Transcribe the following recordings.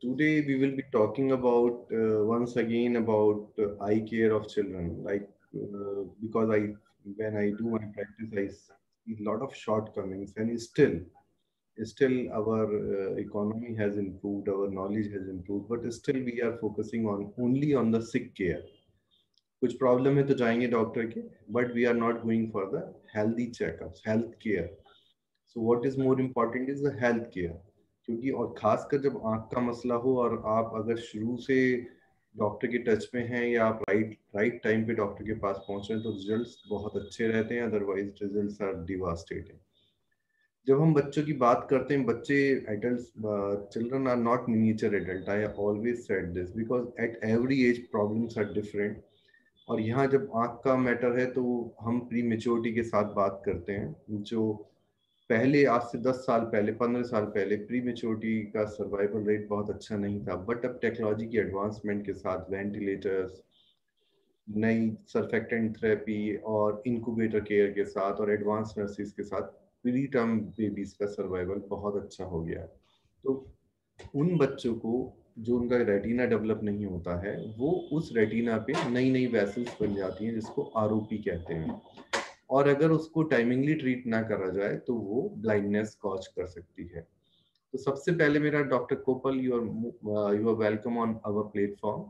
Today we will be talking about once again about eye care of children. Because when I do my practice, I see a lot of shortcomings, and still our economy has improved, our knowledge has improved, but still we are focusing on only on the sick care. कुछ problem है तो जाएंगे doctor के, but we are not going for the healthy checkups, health care. So what is more important is the health care. क्योंकि और खासकर जब आंख का मसला हो और आप अगर शुरू से डॉक्टर के टच में हैं या आप राइट टाइम पे डॉक्टर के पास पहुंच रहे हैं तो रिजल्ट्स बहुत अच्छे रहते हैं, अदरवाइज रिजल्ट्स आर डिवास्टेटिंग. जब हम बच्चों की बात करते हैं, बच्चे adult, children are not miniature adult. I always said this because at every age problems are different. और यहाँ जब आंख का मैटर है तो हम प्री मेच्योरिटी के साथ बात करते हैं. जो पहले आज से 10 साल पहले, 15 साल पहले प्री मेच्योरिटी का सर्वाइवल रेट बहुत अच्छा नहीं था, बट अब टेक्नोलॉजी की एडवांसमेंट के साथ वेंटिलेटर्स, नई सर्फेक्टेंट थेरेपी और इंक्यूबेटर केयर के साथ और एडवांस नर्सिस के साथ प्री टर्म बेबीज का सर्वाइवल बहुत अच्छा हो गया है. तो उन बच्चों को जो उनका रेटिना डेवलप नहीं होता है, वो उस रेटिना पे नई नई वेसल्स बन जाती हैं जिसको आरओपी कहते हैं. और अगर उसको टाइमिंगली ट्रीट ना करा जाए तो वो ब्लाइंडनेस कॉज कर सकती है. तो सबसे पहले मेरा doctor Kopal, you are welcome on our platform.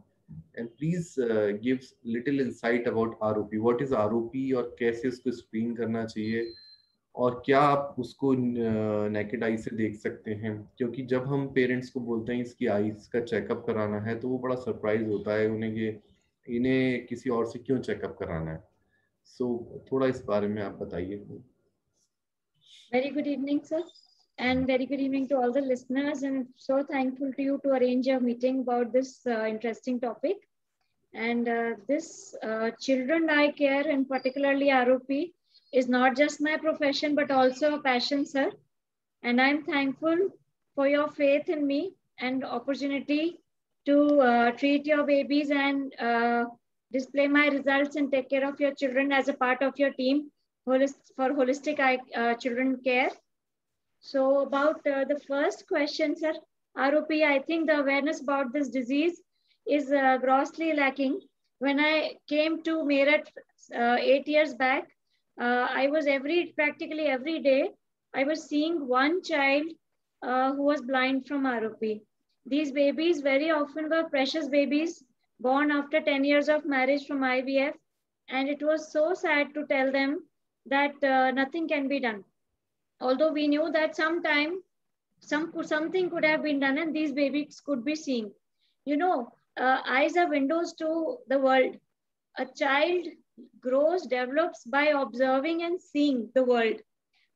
And please give little insight about ROP. What is ROP और कैसे उसको स्क्रीन करना चाहिए, और क्या आप उसको नेकेड आई से देख सकते हैं. क्योंकि जब हम पेरेंट्स को बोलते हैं इसकी आईज का चेकअप कराना है तो वो बड़ा सरप्राइज होता है उन्हें कि इन्हें किसी और से क्यों चेकअप कराना है. थोड़ा इस बारे में आप बताइए. Very good evening, sir, and very good evening to all the listeners. And so thankful to you to arrange a meeting about this interesting topic. And this children eye care, and particularly ROP, is not just my profession but also a passion, sir. And I'm thankful for your faith in me and opportunity to treat your babies and display my results and take care of your children as a part of your team for holistic children care. So about the first question, sir, ROP, I think the awareness about this disease is grossly lacking. When I came to Meerut 8 years back, I was practically every day, I was seeing one child who was blind from ROP. These babies very often were precious babies born after 10 years of marriage from IVF. And it was so sad to tell them that nothing can be done. Although we knew that something could have been done and these babies could be seeing. You know, eyes are windows to the world. A child grows, develops by observing and seeing the world.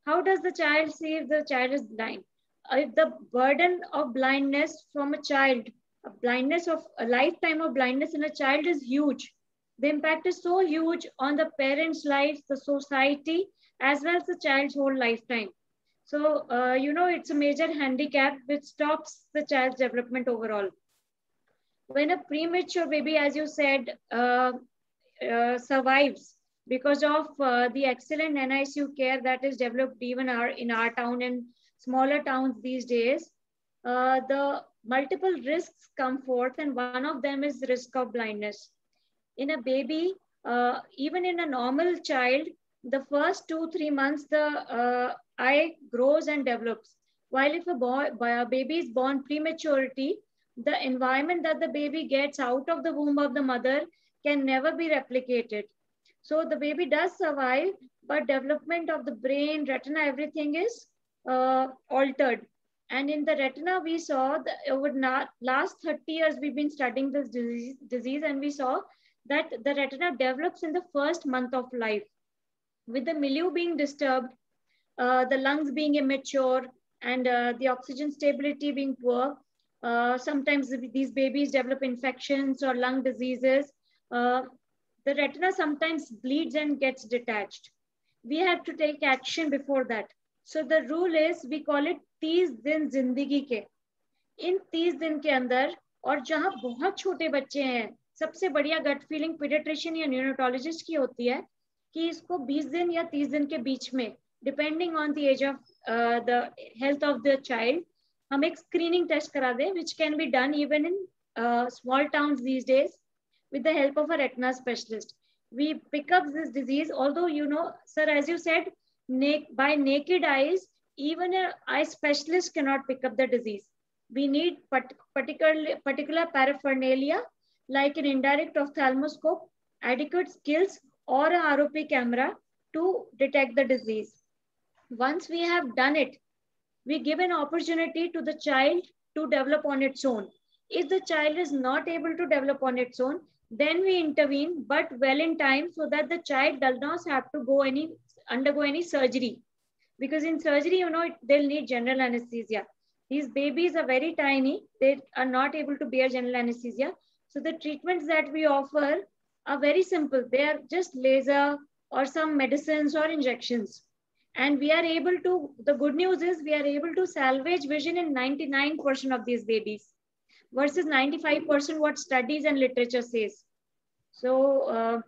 How does the child see if the child is blind? If the burden of blindness from a child, a lifetime of blindness in a child is huge. The impact is so huge on the parents' lives, the society, as well as the child's whole lifetime. So, it's a major handicap which stops the child's development overall. When a premature baby, as you said, survives because of the excellent NICU care that is developed even in our town and smaller towns these days, the multiple risks come forth, and one of them is the risk of blindness. In a baby, even in a normal child, the first 2-3 months, the eye grows and develops. While if a baby is born prematurity, the environment that the baby gets out of the womb of the mother can never be replicated. So the baby does survive, but development of the brain, retina, everything is altered. And in the retina, we saw over last 30 years, we've been studying this disease, and we saw that the retina develops in the first month of life. With the milieu being disturbed, the lungs being immature, and the oxygen stability being poor, sometimes these babies develop infections or lung diseases. The retina sometimes bleeds and gets detached. We have to take action before that. So the rule is, we call it 30 दिन जिंदगी के. इन 30 दिन के अंदर, और जहां बहुत छोटे बच्चे हैं, सबसे बढ़िया गट फीलिंग पीडियाट्रिशियन या न्यूरोटोलॉजिस्ट की होती है कि इसको 20 दिन या 30 दिन के बीच में, depending on the age of the health of the child, हम एक स्क्रीनिंग टेस्ट करा दें, which can be done even in small towns these days with the help of a retina specialist. We pick up this disease, although, you know, sir, as you said, by naked eyes, even an eye specialist cannot pick up the disease. We need particular paraphernalia like an indirect ophthalmoscope, adequate skills, or a ROP camera to detect the disease. Once we have done it, we give an opportunity to the child to develop on its own. If the child is not able to develop on its own, then we intervene, but well in time, so that the child does not have to undergo any surgery. Because in surgery, you know, they'll need general anesthesia. These babies are very tiny. They are not able to bear general anesthesia. So the treatments that we offer are very simple. They are just laser or some medicines or injections. And we are able to, the good news is we are able to salvage vision in 99% of these babies versus 95% what studies and literature says. So,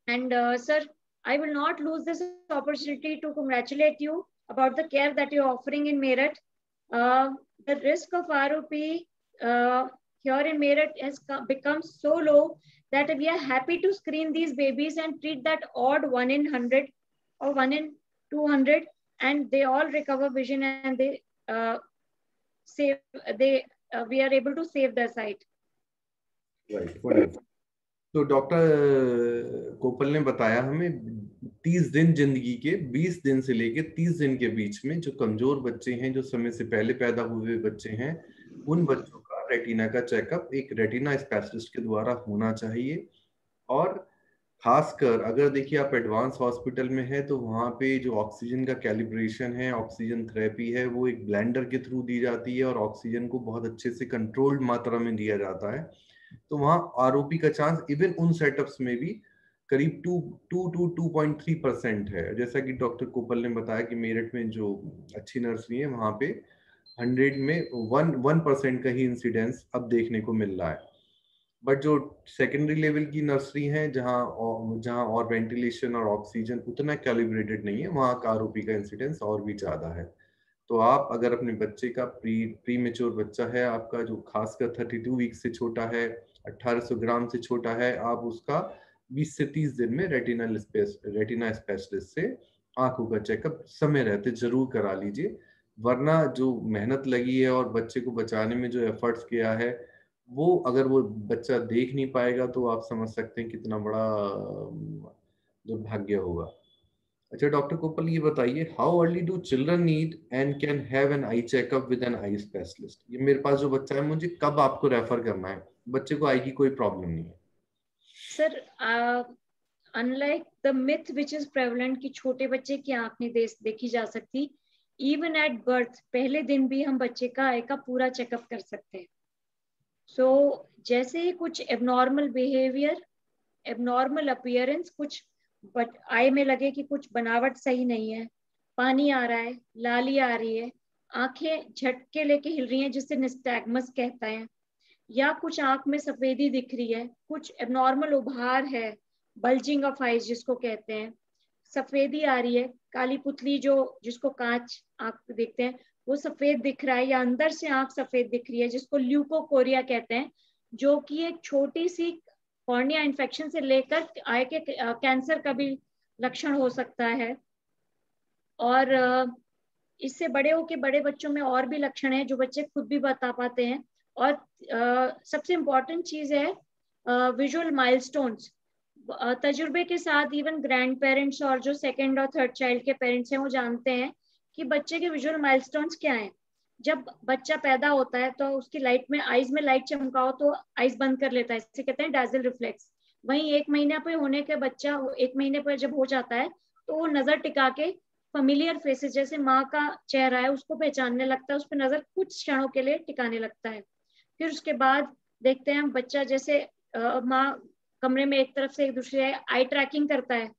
sir, I will not lose this opportunity to congratulate you about the care that you're offering in Meerut. The risk of ROP here in Meerut has become so low that we are happy to screen these babies and treat that odd 1 in 100 or 1 in 200, and they all recover vision, and they we are able to save their sight. Right, wonderful. तो doctor कोपल ने बताया हमें 30 दिन जिंदगी के, 20 दिन से लेके 30 दिन के बीच में जो कमजोर बच्चे हैं, जो समय से पहले पैदा हुए बच्चे हैं, उन बच्चों का रेटिना का चेकअप एक रेटिना स्पेशलिस्ट के द्वारा होना चाहिए। और खासकर अगर देखिए आप एडवांस हॉस्पिटल में है तो वहाँ पे जो ऑक्सीजन का कैलिब्रेशन है, ऑक्सीजन थेरेपी है, वो एक ब्लेंडर के थ्रू दी जाती है और ऑक्सीजन को बहुत अच्छे से कंट्रोल्ड मात्रा में दिया जाता है। तो वहाँ आरओपी का चांस इवन उन सेटअप्स में भी करीब 2.3% है। जैसा कि डॉक्टर कोपल ने बताया कि मेरठ में जो अच्छी नर्सरी है वहाँ पे 100 में 1% का ही इंसिडेंस अब देखने को मिल रहा है। बट जो सेकेंडरी लेवल की नर्सरी है जहाँ और वेंटिलेशन और ऑक्सीजन उतना कैलिब्रेटेड नहीं है, वहाँ का आरओपी का इंसिडेंस और भी ज्यादा है। तो आप अगर अपने बच्चे का प्री मेच्योर बच्चा है आपका, जो खासकर 32 वीक से छोटा है, 1800 ग्राम से छोटा है, आप उसका 20 से 30 दिन में रेटिना स्पेशलिस्ट से आंखों का चेकअप समय रहते जरूर करा लीजिए। वरना जो मेहनत लगी है और बच्चे को बचाने में जो एफर्ट्स किया है, वो अगर वो बच्चा देख नहीं पाएगा तो आप समझ सकते हैं कितना बड़ा दुर्भाग्य होगा। अच्छा डॉक्टर कोपल, ये बताइए, how early do children need and can have an eye checkup with an eye specialist? ये मेरे पास जो बच्चा है, मुझे कब आपको रेफर करना है? बच्चे को आई की कोई प्रॉब्लम नहीं है। Sir, unlike the myth which is prevalent कि छोटे बच्चे की आंख नहीं देखी जा सकती, इवन एट बर्थ पहले दिन भी हम बच्चे का आई का पूरा चेकअप कर सकते हैं। सो जैसे ही कुछ एबनॉर्मल बिहेवियर, एबनॉर्मल अपीयरेंस, कुछ बट आई में लगे कि कुछ बनावट सही नहीं है, पानी आ रहा है, लाली आ रही है, आंखें झटके लेके हिल रही हैं जिससे निस्टैग्मस कहता है, या कुछ आंख में सफेदी दिख रही है, कुछ एबनॉर्मल उभार है, बल्जिंग ऑफ आईज जिसको कहते हैं, सफेदी आ रही है, काली पुतली जिसको कांच आंख देखते हैं वो सफेद दिख रहा है, या अंदर से आंख सफेद दिख रही है जिसको ल्यूकोकोरिया कहते हैं, जो कि एक छोटी सी कॉर्निया इन्फेक्शन से लेकर आई के कैंसर का भी लक्षण हो सकता है। और इससे बड़े होके बड़े बच्चों में और भी लक्षण है जो बच्चे खुद भी बता पाते हैं। और सबसे इम्पोर्टेंट चीज है विजुअल माइलस्टोन्स। तजुर्बे के साथ इवन ग्रैंड पेरेंट्स और जो सेकेंड और थर्ड चाइल्ड के पेरेंट्स हैं वो जानते हैं कि बच्चे के विजुअल माइलस्टोन्स क्या हैं। जब बच्चा पैदा होता है तो उसकी लाइट में आईज में लाइट चमकाओ तो आईज बंद कर लेता है, इसे कहते हैं डैजल रिफ्लेक्स। वहीं 1 महीने पे होने के बच्चा 1 महीने पर जब हो जाता है तो वो नजर टिका के फेमिलियर फेसेस, जैसे माँ का चेहरा है उसको पहचानने लगता है, उस पर नजर कुछ क्षणों के लिए टिकाने लगता है। फिर उसके बाद देखते हैं बच्चा जैसे माँ कमरे में एक तरफ से एक दूसरे आई ट्रैकिंग करता है,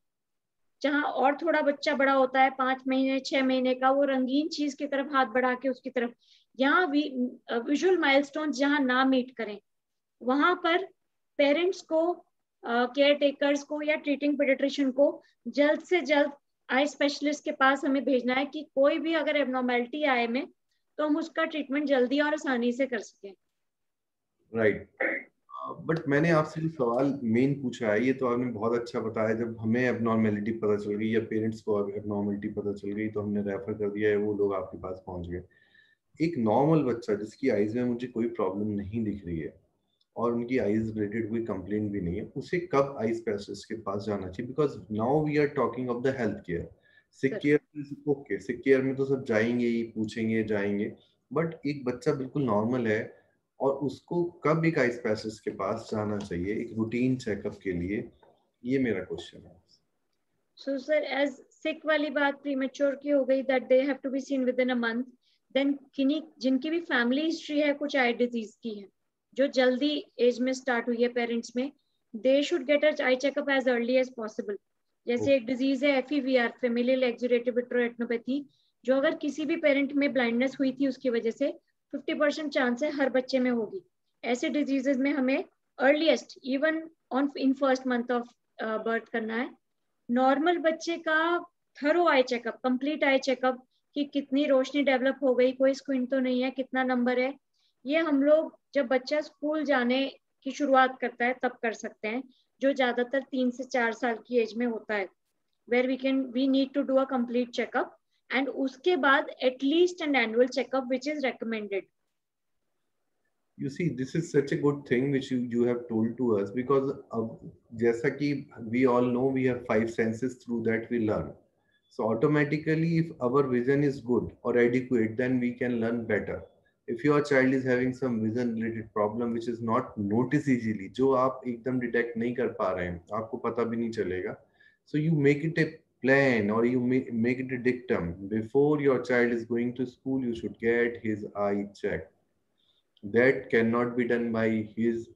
जहाँ और थोड़ा बच्चा बड़ा होता है 5 महीने 6 महीने का, वो रंगीन चीज की तरफ हाथ बढ़ा के उसकी तरफ, यहाँ विजुअल माइलस्टोन जहाँ ना मीट करें वहां पर पेरेंट्स को, केयर टेकर्स को या ट्रीटिंग पीडियाट्रिशियन को जल्द से जल्द आई स्पेशलिस्ट के पास हमें भेजना है कि कोई भी अगर एबनॉर्मेलिटी आए में तो हम उसका ट्रीटमेंट जल्दी और आसानी से कर सकें। राइट। बट मैंने आपसे जो सवाल मेन पूछा है, ये तो आपने बहुत अच्छा बताया। जब हमें एबनॉर्मेलिटी पता चल गई या पेरेंट्स को एबनॉर्मेलिटी पता चल गई तो हमने रेफर कर दिया है, वो लोग आपके पास पहुंच गए। एक नॉर्मल बच्चा जिसकी आईज में मुझे कोई प्रॉब्लम नहीं दिख रही है और उनकी आईज रिलेटेड कोई कंप्लेंट भी नहीं है, उसे कब आई स्पेशलिस्ट के पास जाना चाहिए? Because now we are talking of the health care. Sick care okay, sick care में तो सब जाएंगे ही, पूछेंगे जाएंगे, बट एक बच्चा बिल्कुल नॉर्मल है और उसको कब एक आई स्पेशलिस्ट के पास जाना चाहिए एक रूटीन चेकअप के लिए? ये मेरा क्वेश्चन है। सो सर, एज सिक वाली बात प्रीमेच्योर की हो गई, that they have to be seen within a month. Then किन्हीं जिनकी भी फैमिली हिस्ट्री है कुछ आई डिजीज की है जो जल्दी एज में स्टार्ट हुई है पेरेंट्स में, they should get a eye checkup as early as possible. जैसे एक डिजीज है FEVR, फेमिलियल एक्जिलेटिव विट्रोरेटिनोपैथी, जो अगर किसी भी पेरेंट में ब्लाइंडनेस हुई थी उसकी वजह से 50% चांस है हर बच्चे में होगी। ऐसे डिजीजेस में हमें earliest even on in first month of birth करना है। नॉर्मल बच्चे का thorough eye checkup, complete eye checkup, कि कितनी रोशनी डेवलप हो गई, कोई स्क्वीन तो नहीं है, कितना नंबर है, ये हम लोग जब बच्चा स्कूल जाने की शुरुआत करता है तब कर सकते हैं, जो ज्यादातर 3 से 4 साल की एज में होता है, where we need to do a complete checkup, and उसके बाद at least an annual checkup which is recommended. You see, this is such a good thing which you have told to us, because जैसा कि we all know, we have 5 senses through that we learn. So automatically, if our vision is good or adequate, then we can learn better. If your child is having some vision related problem which is not noticed easily, जो आप एकदम detect नहीं कर पा रहे हैं, आपको पता भी नहीं चलेगा, so you make it a plan or you make it a dictum. Before your child is going to school, you should get his eye checked. That cannot be done by his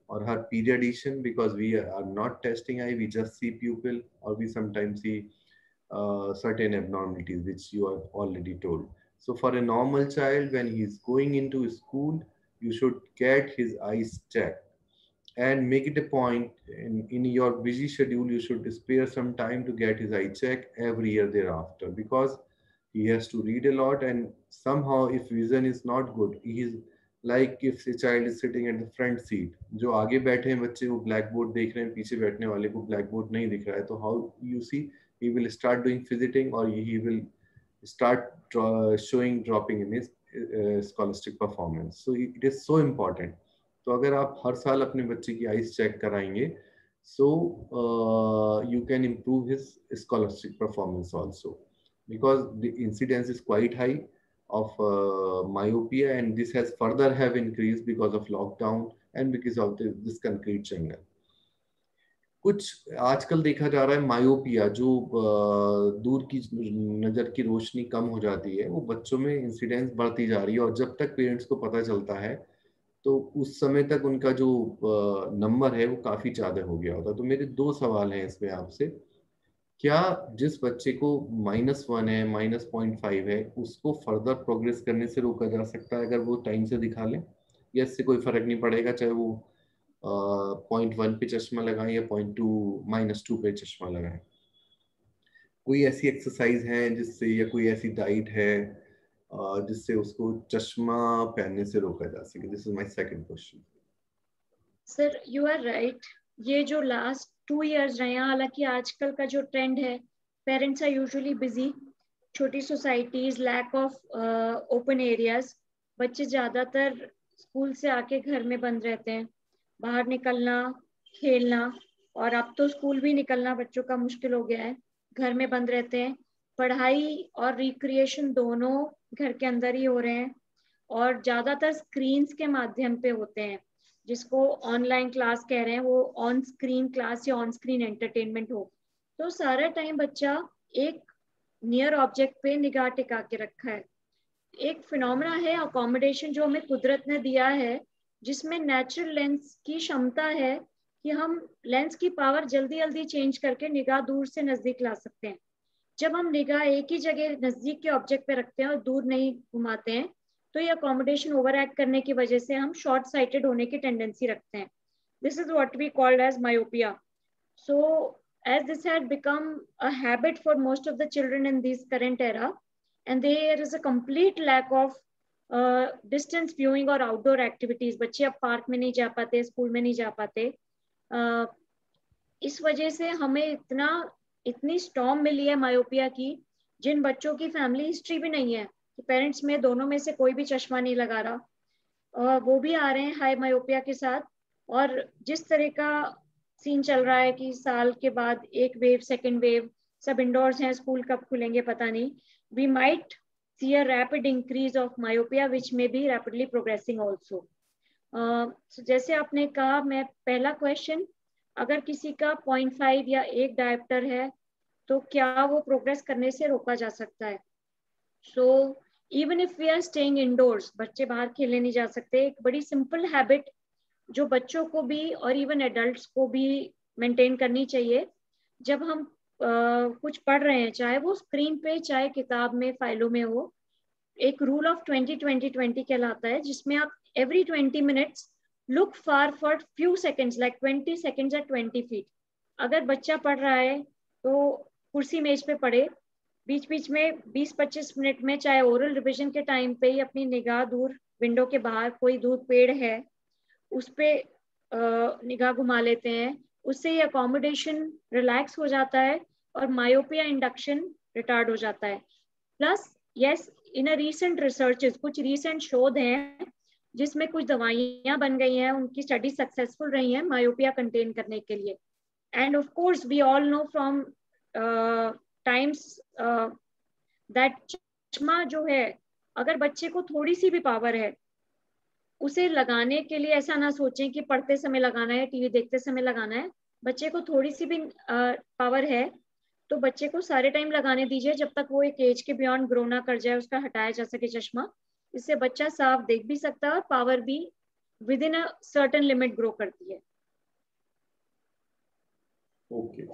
or her pediatrician, because we are not testing eye, we just see pupil, or we sometimes see certain abnormalities which you have already told. So for a normal child, when he is going into school, you should get his eyes checked and make it a point in your busy schedule. You should spare some time to get his eye check every year thereafter, because he has to read a lot, and somehow if vision is not good, he is like, if a child is sitting at the front seat, जो आगे बैठे हैं बच्चे वो black board देख रहे हैं, पीछे बैठने वाले को ब्लैक बोर्ड नहीं दिख रहा है, तो how you see he will start doing fidgeting, or he will start showing dropping in his scholastic performance. So it is so important. तो अगर आप हर साल अपने बच्चे की आइज चेक कराएंगे, so you can improve his scholastic performance also, because the incidence is quite high of myopia, and this has further have increased because of lockdown and because of this concrete jungle. कुछ आजकल देखा जा रहा है myopia, जो दूर की नजर की रोशनी कम हो जाती है, वो बच्चों में इंसिडेंस बढ़ती जा रही है, और जब तक पेरेंट्स को पता चलता है तो उस समय तक उनका जो नंबर है वो काफी ज्यादा हो गया होता। तो मेरे 2 सवाल हैं इसमें आपसे। क्या जिस बच्चे को -1 है, -0.5 है, उसको फर्दर प्रोग्रेस करने से रोका जा सकता है अगर वो टाइम से दिखा लें, या इससे कोई फर्क नहीं पड़ेगा चाहे वो 0.1 पे चश्मा लगाएं या -2 पे चश्मा लगाएं? कोई ऐसी एक्सरसाइज है जिससे, या कोई ऐसी डाइट है जिससे उसको चश्मा पहनने से रोका जा सके? This is my second question. Sir you are right, ये जो लास्ट 2 years रहे हैं, हालांकि आजकल का जो ट्रेंड है, पेरेंट्स आर यूजुअली बिजी, छोटी societies, lack of open areas, बच्चे ज्यादातर स्कूल से आके घर में बंद रहते हैं, बाहर निकलना, खेलना, और अब तो स्कूल भी निकलना बच्चों का मुश्किल हो गया है, घर में बंद रहते हैं, पढ़ाई और रिक्रिएशन दोनों घर के अंदर ही हो रहे हैं, और ज्यादातर स्क्रीन्स के माध्यम पे होते हैं, जिसको ऑनलाइन क्लास कह रहे हैं, वो ऑन स्क्रीन क्लास या ऑन स्क्रीन एंटरटेनमेंट हो, तो सारा टाइम बच्चा एक नियर ऑब्जेक्ट पे निगाह टिका के रखा है। एक फिनोमेना है अकोमोडेशन जो हमें कुदरत ने दिया है, जिसमें नेचुरल लेंस की क्षमता है कि हम लेंस की पावर जल्दी जल्दी चेंज करके निगाह दूर से नजदीक ला सकते हैं। जब हम निगाह एक ही जगह नजदीक के ऑब्जेक्ट पे रखते हैं और दूर नहीं घुमाते हैं, तो ये अकोमोडेशन ओवर एक्ट करने की वजह से हम शॉर्ट साइटेड होने की टेंडेंसी रखते हैं। This is what we called age myopia. So as this had become a habit for most of the children in this current era, and there is a complete lack of distance viewing और outdoor activities, बच्चे अब park में नहीं जा पाते, school में नहीं जा पाते। इस वजह से हमें इतनी स्टॉर्म मिली है मायोपिया की, जिन बच्चों की फैमिली हिस्ट्री भी नहीं है, पेरेंट्स में दोनों में से कोई भी चश्मा नहीं लगा रहा, वो भी आ रहे हैं हाई मायोपिया के साथ। और जिस तरह का सीन चल रहा है कि साल के बाद एक वेव, सेकेंड वेव, सब इंडोर्स हैं, स्कूल कब खुलेंगे पता नहीं, we might see a rapid increase of myopia which may be rapidly progressing also. So जैसे आपने कहा, मैं पहला क्वेश्चन, अगर किसी का 0.5 या 1 डायप्टर है तो क्या वो प्रोग्रेस करने से रोका जा सकता है? So even if we are staying indoors, बच्चे बाहर खेलने नहीं जा सकते, एक बड़ी सिंपल हैबिट जो बच्चों को भी और इवन एडल्ट्स को भी मेंटेन करनी चाहिए, जब हम कुछ पढ़ रहे हैं, चाहे वो स्क्रीन पे चाहे किताब में फाइलों में हो, एक रूल ऑफ 20-20-20 कहलाता है, जिसमें आप every 20 minutes look far for few seconds, like 20 seconds या 20 फीट। अगर बच्चा पढ़ रहा है तो कुर्सी मेज पे पढ़े, बीच बीच में 20-25 मिनट में, चाहे ओरल रिविजन के टाइम पे ही अपनी निगाह दूर, विंडो के बाहर कोई दूर पेड़ है उस पर निगाह घुमा लेते हैं, उससे ये अकोमोडेशन रिलैक्स हो जाता है और मायोपिया इंडक्शन रिटार्ड हो जाता है। Plus yes, in a recent researches, कुछ रीसेंट शोध हैं जिसमें कुछ दवाइयां बन गई हैं, उनकी स्टडी सक्सेसफुल रही है मायोपिया कंटेन करने के लिए। And of course we all know from times that चश्मा जो है, अगर बच्चे को थोड़ी सी भी पावर है, उसे लगाने के लिए ऐसा ना सोचें कि पढ़ते समय लगाना है, टीवी देखते समय लगाना है। बच्चे को थोड़ी सी भी पावर है तो बच्चे को सारे टाइम लगाने दीजिए, जब तक वो एक एज के बियॉन्ड ग्रो ना कर जाए, उसका हटाया जा सके चश्मा। इससे बच्चा साफ देख भी सकता है और पावर भी with in a certain limit grow करती है। Okay.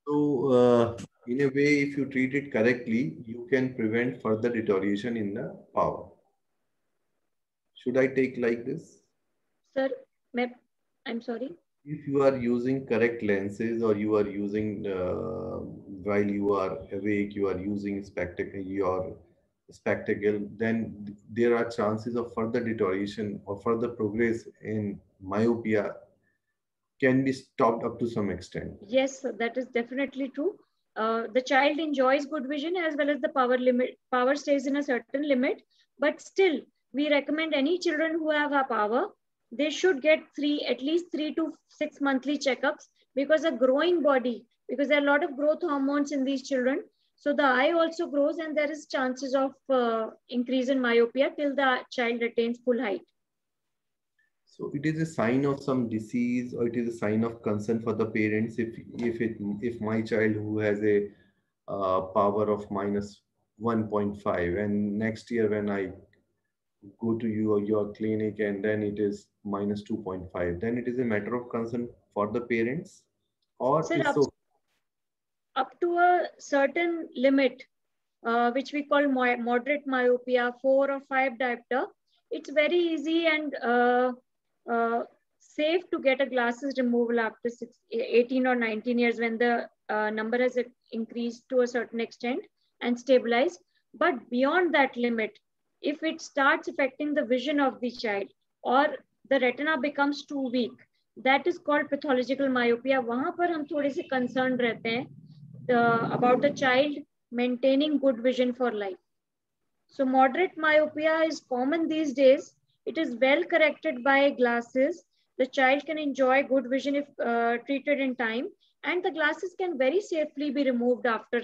So, in a way, if you treat it correctly, you can prevent further deterioration in the power. Should I take like this? Sir, I'm sorry. If you are using correct lenses, or you are using while you are awake, you are using your spectacle, then there are chances of further deterioration or further progress in myopia can be stopped up to some extent. Yes, that is definitely true. The child enjoys good vision as well as the power stays in a certain limit, but still we recommend any children who have a power, they should get at least 3 to 6 monthly checkups, because a growing body, because there are a lot of growth hormones in these children, so the eye also grows and there is chances of increase in myopia till the child attains full height. So it is a sign of some disease, or it is a sign of concern for the parents if my child who has a power of minus 1.5, and next year when I go to your clinic and then it is minus 2.5, then it is a matter of concern for the parents, or Sir, it's so up to a certain limit, which we call moderate myopia, 4 or 5 diopter, it's very easy and safe to get a glasses removal after 18 or 19 years when the number has increased to a certain extent and stabilized. But beyond that limit, if it starts affecting the vision of the child or the retina becomes too weak, that is called pathological myopia. वहाँ पर हम थोड़े से concerned रहते हैं about the child maintaining good vision for life. So moderate myopia is common these days. It is well corrected by glasses. The child can enjoy good vision if treated in time, and the glasses can very safely be removed after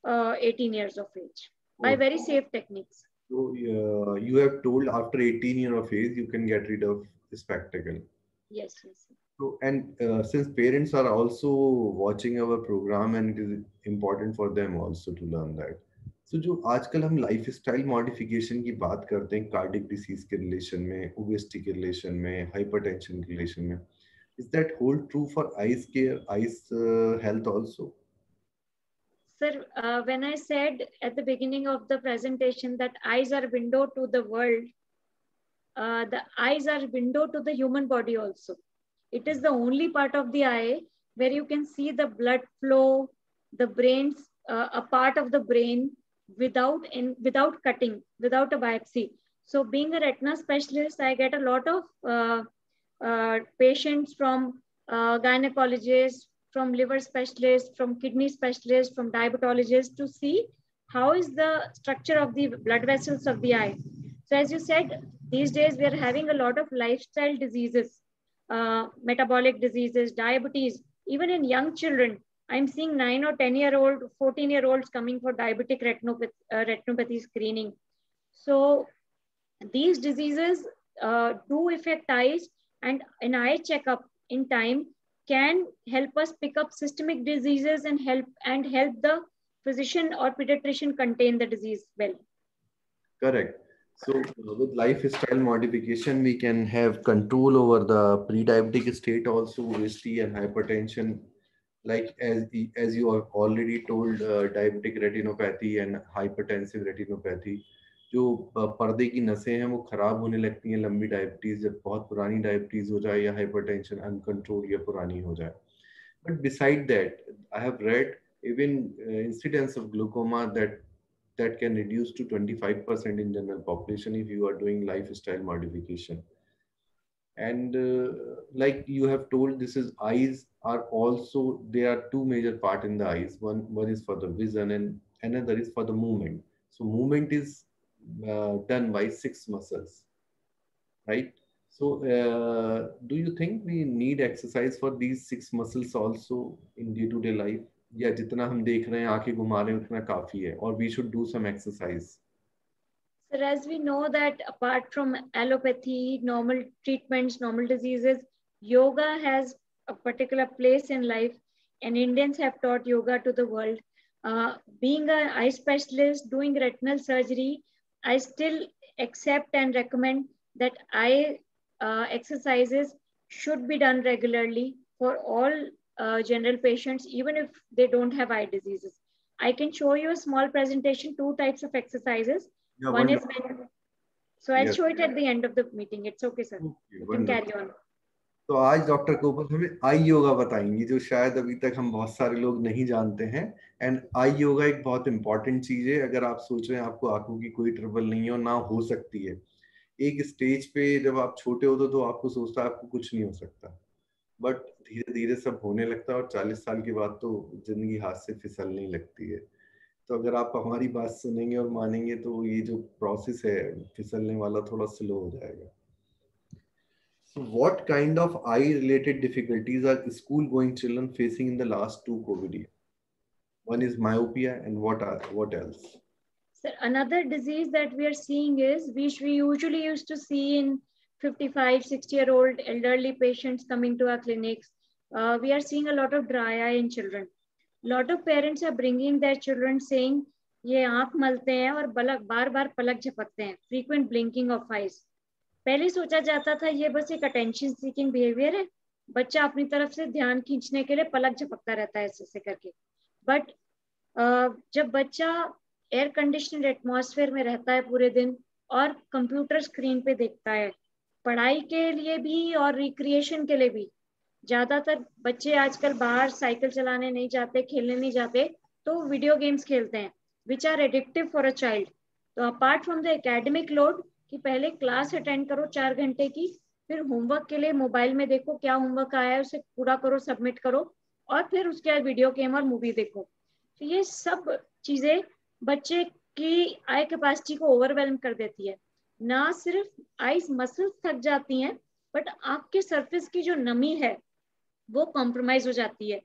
18 years of age by very safe techniques. So you have told after 18 years of age you can get rid of the spectacle. Yes, yes. So, and since parents are also watching our program, and it is important for them also to learn that. So जो आजकल हम lifestyle modification की बात करते हैं cardiac disease के relation में, obesity के रिलेशन में, हाइपरटेंशन के रिलेशन में, is that hold true for eyes care, eyes health also? Sir, when I said at the beginning of the presentation that eyes are window to the world, the eyes are window to the human body also. It is the only part of the eye where you can see the blood flow, the brain's a part of the brain without cutting, without a biopsy. So being a retina specialist, I get a lot of patients from gynecologists, from liver specialists, from kidney specialists, from diabetologists to see how is the structure of the blood vessels of the eye. So as you said, these days we are having a lot of lifestyle diseases, metabolic diseases, diabetes, even in young children. I'm seeing 9 or 10-year-old, 14-year-olds coming for diabetic retinopathy screening. So these diseases do affect eyes, and an eye checkup in time can help us pick up systemic diseases and help the physician or pediatrician contain the disease well. Correct. So with lifestyle modification, we can have control over the pre-diabetic state also, obesity and hypertension. Like as you are already told, diabetic retinopathy and hypertensive retinopathy, जो पर्दे की नसें हैं वो खराब होने लगती हैं लंबी डायबिटीज, जब बहुत पुरानी डायबिटीज हो जाए या हाइपरटेंशन अनकंट्रोल या पुरानी हो जाए. But beside that, I have read even incidence of glaucoma that can reduce to 25% in general population if you are doing lifestyle modification. And like you have told, this is eyes are also, there are two major part in the eyes. One is for the vision and another is for the movement. So movement is done by 6 muscles, right? So do you think we need exercise for these 6 muscles also in day-to-day life? या जितना हम देख रहे हैं आंखें घुमा रहे हैं उतना काफी है, or we should do some exercise? So as we know that apart from allopathy, normal treatments, normal diseases, yoga has a particular place in life, and Indians have taught yoga to the world. Being an eye specialist, doing retinal surgery, I still accept and recommend that eye exercises should be done regularly for all general patients, even if they don't have eye diseases. I can show you a small presentation, 2 types of exercises. Yeah, One is wonderful. when, so I'll Yes. show it at the end of the meeting. It's okay, sir. Okay, You can carry on. तो आज doctor कोपल हमें आई योगा बताएंगी, जो शायद अभी तक हम बहुत सारे लोग नहीं जानते हैं. एंड आई योगा एक बहुत इंपॉर्टेंट चीज है. अगर आप सोच रहे हैं आपको आंखों की कोई ट्रबल नहीं है और ना हो सकती है, एक स्टेज पे जब आप छोटे होते तो आपको सोचता है आपको कुछ नहीं हो सकता, बट धीरे धीरे सब होने लगता है और 40 साल के बाद तो जिंदगी हाथ से फिसलने लगती है. तो अगर आप हमारी बात सुनेंगे और मानेंगे तो ये जो प्रोसेस है फिसलने वाला थोड़ा स्लो हो जाएगा. So what kind of eye-related difficulties are school-going children facing in the last 2 COVID years? One is myopia, and what else? Sir, another disease that we are seeing is, which we usually used to see in 55, 60-year-old elderly patients coming to our clinics. We are seeing a lot of dry eye in children. Lot of parents are bringing their children saying, ये आंख मलते हैं और बार बार पलक झपकते हैं, frequent blinking of eyes. पहले सोचा जाता था ये बस एक अटेंशन सीकिंग बिहेवियर है, बच्चा अपनी तरफ से ध्यान खींचने के लिए पलक झपकता रहता है ऐसे करके. बट जब बच्चा एयर कंडीशनड एटमॉस्फेयर में रहता है पूरे दिन और कंप्यूटर स्क्रीन पे देखता है, पढ़ाई के लिए भी और रिक्रिएशन के लिए भी, ज्यादातर बच्चे आजकल बाहर साइकिल चलाने नहीं जाते, खेलने नहीं जाते, तो वीडियो गेम्स खेलते हैं, which are addictive for a child. तो apart from the academic load कि पहले क्लास अटेंड करो 4 घंटे की, फिर होमवर्क के लिए मोबाइल में देखो क्या होमवर्क आया है, उसे पूरा करो, सबमिट करो, और फिर उसके बाद वीडियो गेम और मूवी देखो. तो ये सब चीजें बच्चे की आई कैपेसिटी को ओवरवेलम कर देती है. ना सिर्फ आईज मसल्स थक जाती हैं, बट आंख के सरफेस की जो नमी है वो कॉम्प्रोमाइज हो जाती है.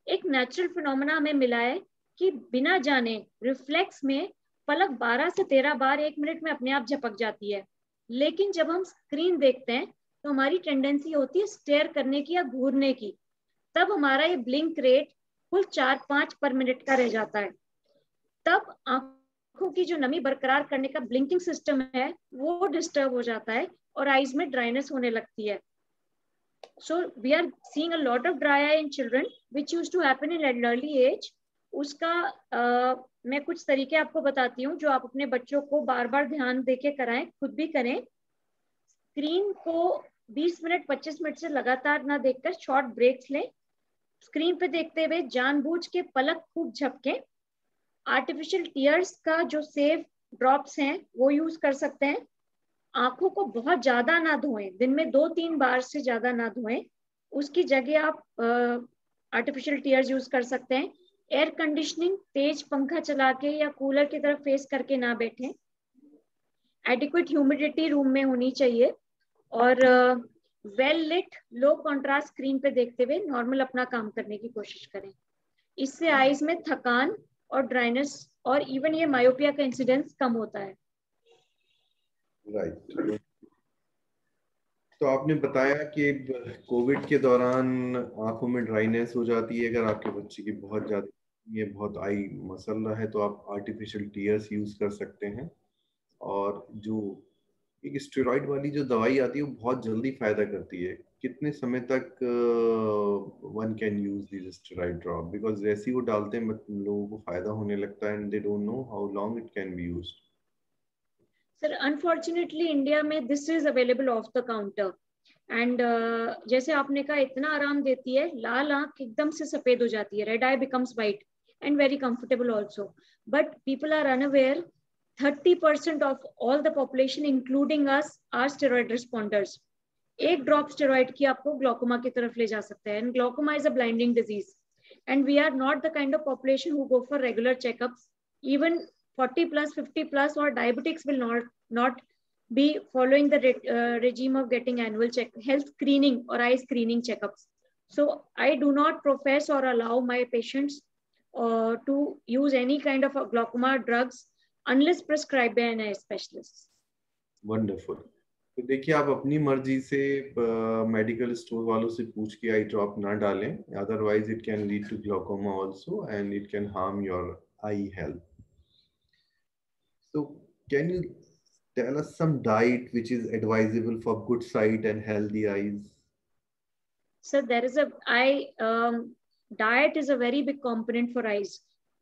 एक नेचुरल फिनोमेना हमें मिला है कि बिना जाने रिफ्लेक्स में पलक 12 से 13 बार 1 मिनट में अपने आप झपक जाती है. लेकिन जब हम स्क्रीन देखते हैं तो हमारी टेंडेंसी होती है स्टेयर करने की या घूरने की, तब हमारा ये ब्लिंक रेट कुल 4-5 पर मिनट का रह जाता है. तब आंखों की जो नमी बरकरार करने का ब्लिंकिंग सिस्टम है वो डिस्टर्ब हो जाता है और आईज में ड्राइनेस होने लगती है. So we are seeing a lot of dry eye in children, which used to happen in elderly age. उसका मैं कुछ तरीके आपको बताती हूँ जो आप अपने बच्चों को बार बार ध्यान देके कराएं, खुद भी करें. स्क्रीन को 20 मिनट 25 मिनट से लगातार ना देखकर शॉर्ट ब्रेक्स लें. स्क्रीन पे देखते हुए जानबूझ के पलक खूब झपकें. आर्टिफिशियल टीयर्स का जो सेफ ड्रॉप्स हैं वो यूज कर सकते हैं. आंखों को बहुत ज्यादा ना धोएं, दिन में 2-3 बार से ज्यादा ना धोएं। उसकी जगह आप आर्टिफिशियल टीयर्स यूज कर सकते हैं। एयर कंडीशनिंग तेज पंखा चला के या कूलर की तरफ फेस करके ना बैठें। एडिक्वेट ह्यूमिडिटी रूम में होनी चाहिए और वेल लिट लो कंट्रास्ट स्क्रीन पे देखते हुए नॉर्मल अपना काम करने की कोशिश करें। इससे आईज में थकान और ड्राइनेस और इवन ये मायोपिया का इंसिडेंस कम होता है। राइट। तो आपने बताया कि कोविड के दौरान आंखों में ड्राइनेस हो जाती है, अगर आपके बच्चे की बहुत ज्यादा ये बहुत आई मसला है तो आप आर्टिफिशियल टीयर्स यूज कर सकते हैं। और जो एक स्टेरॉइड वाली जो दवाई आती है वो बहुत जल्दी फायदा करती है। कितने समय तक one can use this steroid drop? Because जैसे ही वो डालते हैं लोगों को फायदा होने लगता है and they don't know how long it can be used. Sir unfortunately India में this is available off the counter and जैसे आपने कहा इतना आराम देती है, लाल आंख एकदम से सफेद हो जाती है, red eye becomes white and very comfortable also. But people are unaware 30% of all the population including us are steroid responders. एक ड्रॉप स्टेरॉइड की आपको ग्लोकोमा की तरफ ले जा सकता है and glaucoma is a blinding disease and we are not the kind of population who go for regular checkups. Even 40 plus 50 plus or diabetics will not be following the regime of getting annual health screening or eye screening checkups. So I do not profess or allow my patients to use any kind of glaucoma drugs unless prescribed by an eye specialist. Wonderful. तो देखिए आप अपनी मर्जी से medical store वालों से पूछ के आई ड्रॉप ना डालें, otherwise it can lead to glaucoma also and it can harm your eye health. So can you tell us some diet which is advisable for good sight and healthy eyes? So there is a diet is a very big component for eyes.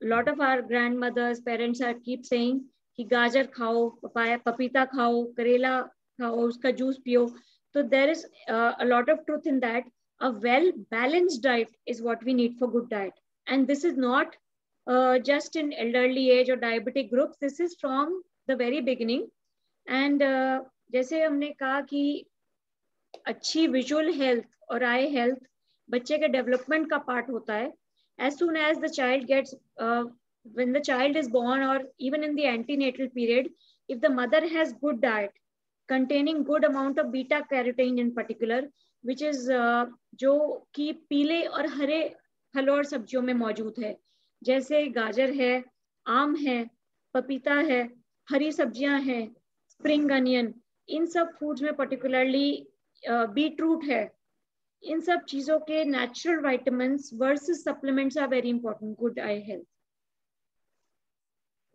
A lot of our grandmothers, parents are keep saying कि गाजर खाओ, papaya पपीता खाओ, करेला खाओ, उसका juice पियो. So there is a lot of truth in that. A well balanced diet is what we need for good diet, and this is not just in elderly age or diabetic groups. This is from the very beginning. And जैसे हमने कहा कि अच्छी visual health और आई health बच्चे के development का part होता है. As soon as the child gets when the child is born or even in the antenatal period, if the mother has good diet containing good amount of beta carotene in particular, which is जो कि पीले और हरे फलों और सब्जियों में मौजूद है, जैसे गाजर है, आम है, पपीता है, हरी सब्जियां हैं, स्प्रिंग अनियन, इन सब फूड्स में पर्टिकुलरली बीटरूट है, इन सब चीजों के natural vitamins versus supplements are very important good eye health.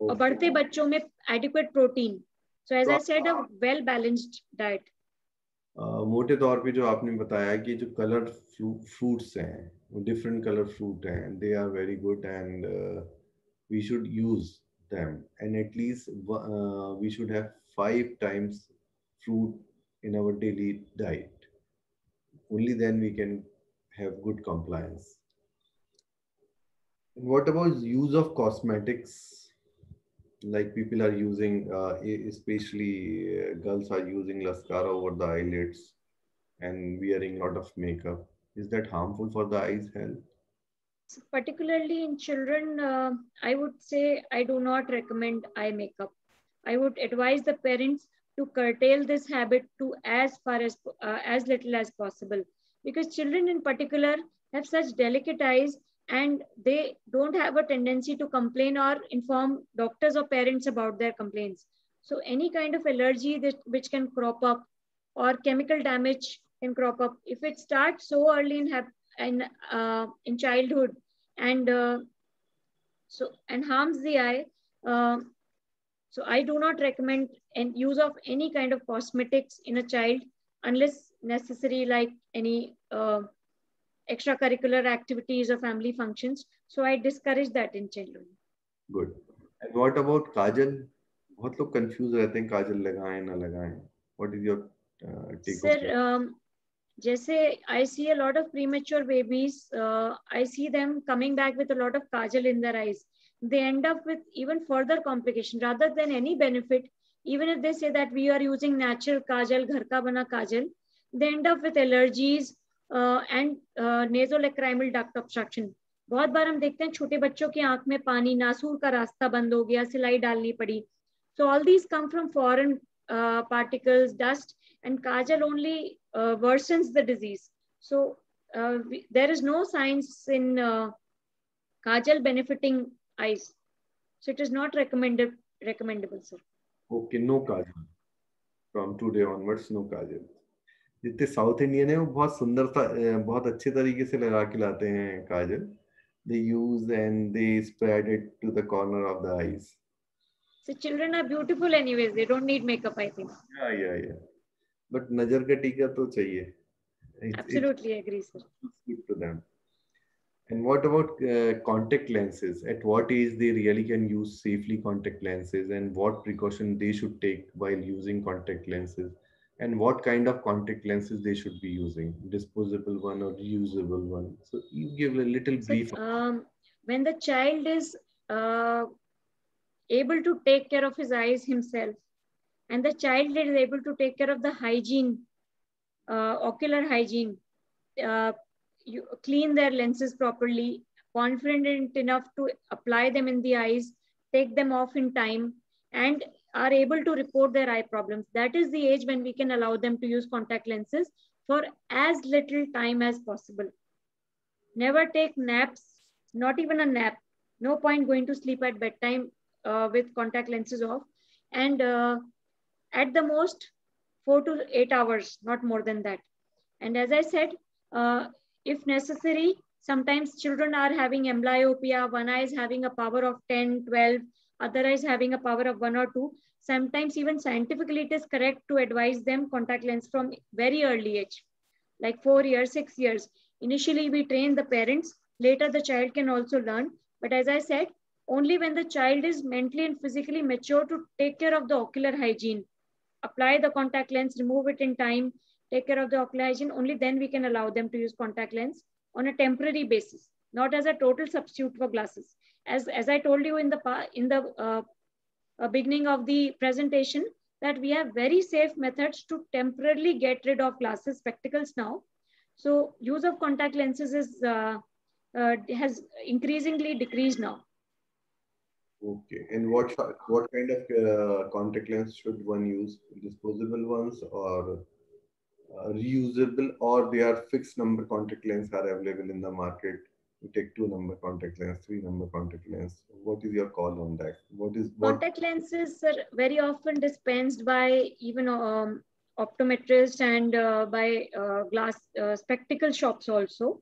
और बढ़ते बच्चों में adequate protein. So as I said a well balanced diet. मोटे तौर पे जो आपने बताया कि जो कलर फ्रूट्स हैं वो डिफरेंट कलर फ्रूट हैं, they are very good and we should use them, and at least we should have 5 times fruit in our daily diet. Only then we can have good compliance. And what about use of cosmetics? Like people are using, especially girls are using mascara over the eyelids and wearing a lot of makeup. Is that harmful for the eyes health? Particularly in children, I would say I do not recommend eye makeup. I would advise the parents to curtail this habit to as far as little as possible, because children in particular have such delicate eyes and they don't have a tendency to complain or inform doctors or parents about their complaints. So any kind of allergy which can crop up or chemical damage can crop up if it starts so early in childhood and harms the eye. So I do not recommend use of any kind of cosmetics in a child unless necessary, like any extracurricular activities or family functions. So I discourage that in children. Good. And what about kajal? बहुत लोग confuse रहते हैं काजल लगाएं ना लगाएं. What is your take on that? जैसे I see a lot of premature babies, I see them coming back with a lot of kajal in their eyes. They end up with even further complication rather than any benefit. even if they say that we are using natural kajal, ghar ka bana kajal, they end up with allergies and nasolacrimal duct obstruction. बहुत बार हम देखते हैं छोटे बच्चों की आंख में पानी, नासूर का रास्ता बंद हो गया, सिलाई डालनी पड़ी. So all these come from foreign particles, dust, and kajal only worsens the disease. So there is no science in kajal benefiting eyes. So it is not recommendable, sir. Okay, no kajal. From today onwards, no kajal. जितने south Indian है वो बहुत सुंदर सा बहुत अच्छे तरीके से लगा के लाते हैं काजल. They use and they spread it to the corner of the eyes. So children are beautiful anyways. They don't need makeup, I think. Yeah. But नजर का टीका तो चाहिए. Absolutely agree, sir. It's good to them. And what about contact lenses? At what age they really can use safely contact lenses, and what precaution they should take while using contact lenses? And what kind of contact lenses they should be using, disposable one or reusable one? So you give a little brief. When the child is able to take care of his eyes himself, and the child is able to take care of the hygiene, ocular hygiene, you clean their lenses properly, confident enough to apply them in the eyes, take them off in time, and are able to report their eye problems. That is the age when we can allow them to use contact lenses for as little time as possible. Never take naps, not even a nap. No point going to sleep at bedtime with contact lenses off. And at the most, 4 to 8 hours, not more than that. And as I said, if necessary, sometimes children are having amblyopia, one eye is having a power of 10, 12, other eye is having a power of 1 or 2. Sometimes even scientifically it is correct to advise them contact lens from very early age, like 4 years, 6 years. Initially we train the parents, later the child can also learn. But as I said, only when the child is mentally and physically mature to take care of the ocular hygiene, apply the contact lens, remove it in time, take care of the ocular hygiene, only then we can allow them to use contact lens on a temporary basis, not as a total substitute for glasses. As I told you in the beginning of the presentation, that we have very safe methods to temporarily get rid of glasses, spectacles now. So use of contact lenses has increasingly decreased now. Okay, and what kind of contact lens should one use? Disposable ones or reusable, or they are fixed number contact lens are available in the market? You take 2 number contact lens, 3 number contact lens. What is your call on that? Contact lenses are very often dispensed by even optometrists and by glass spectacle shops also.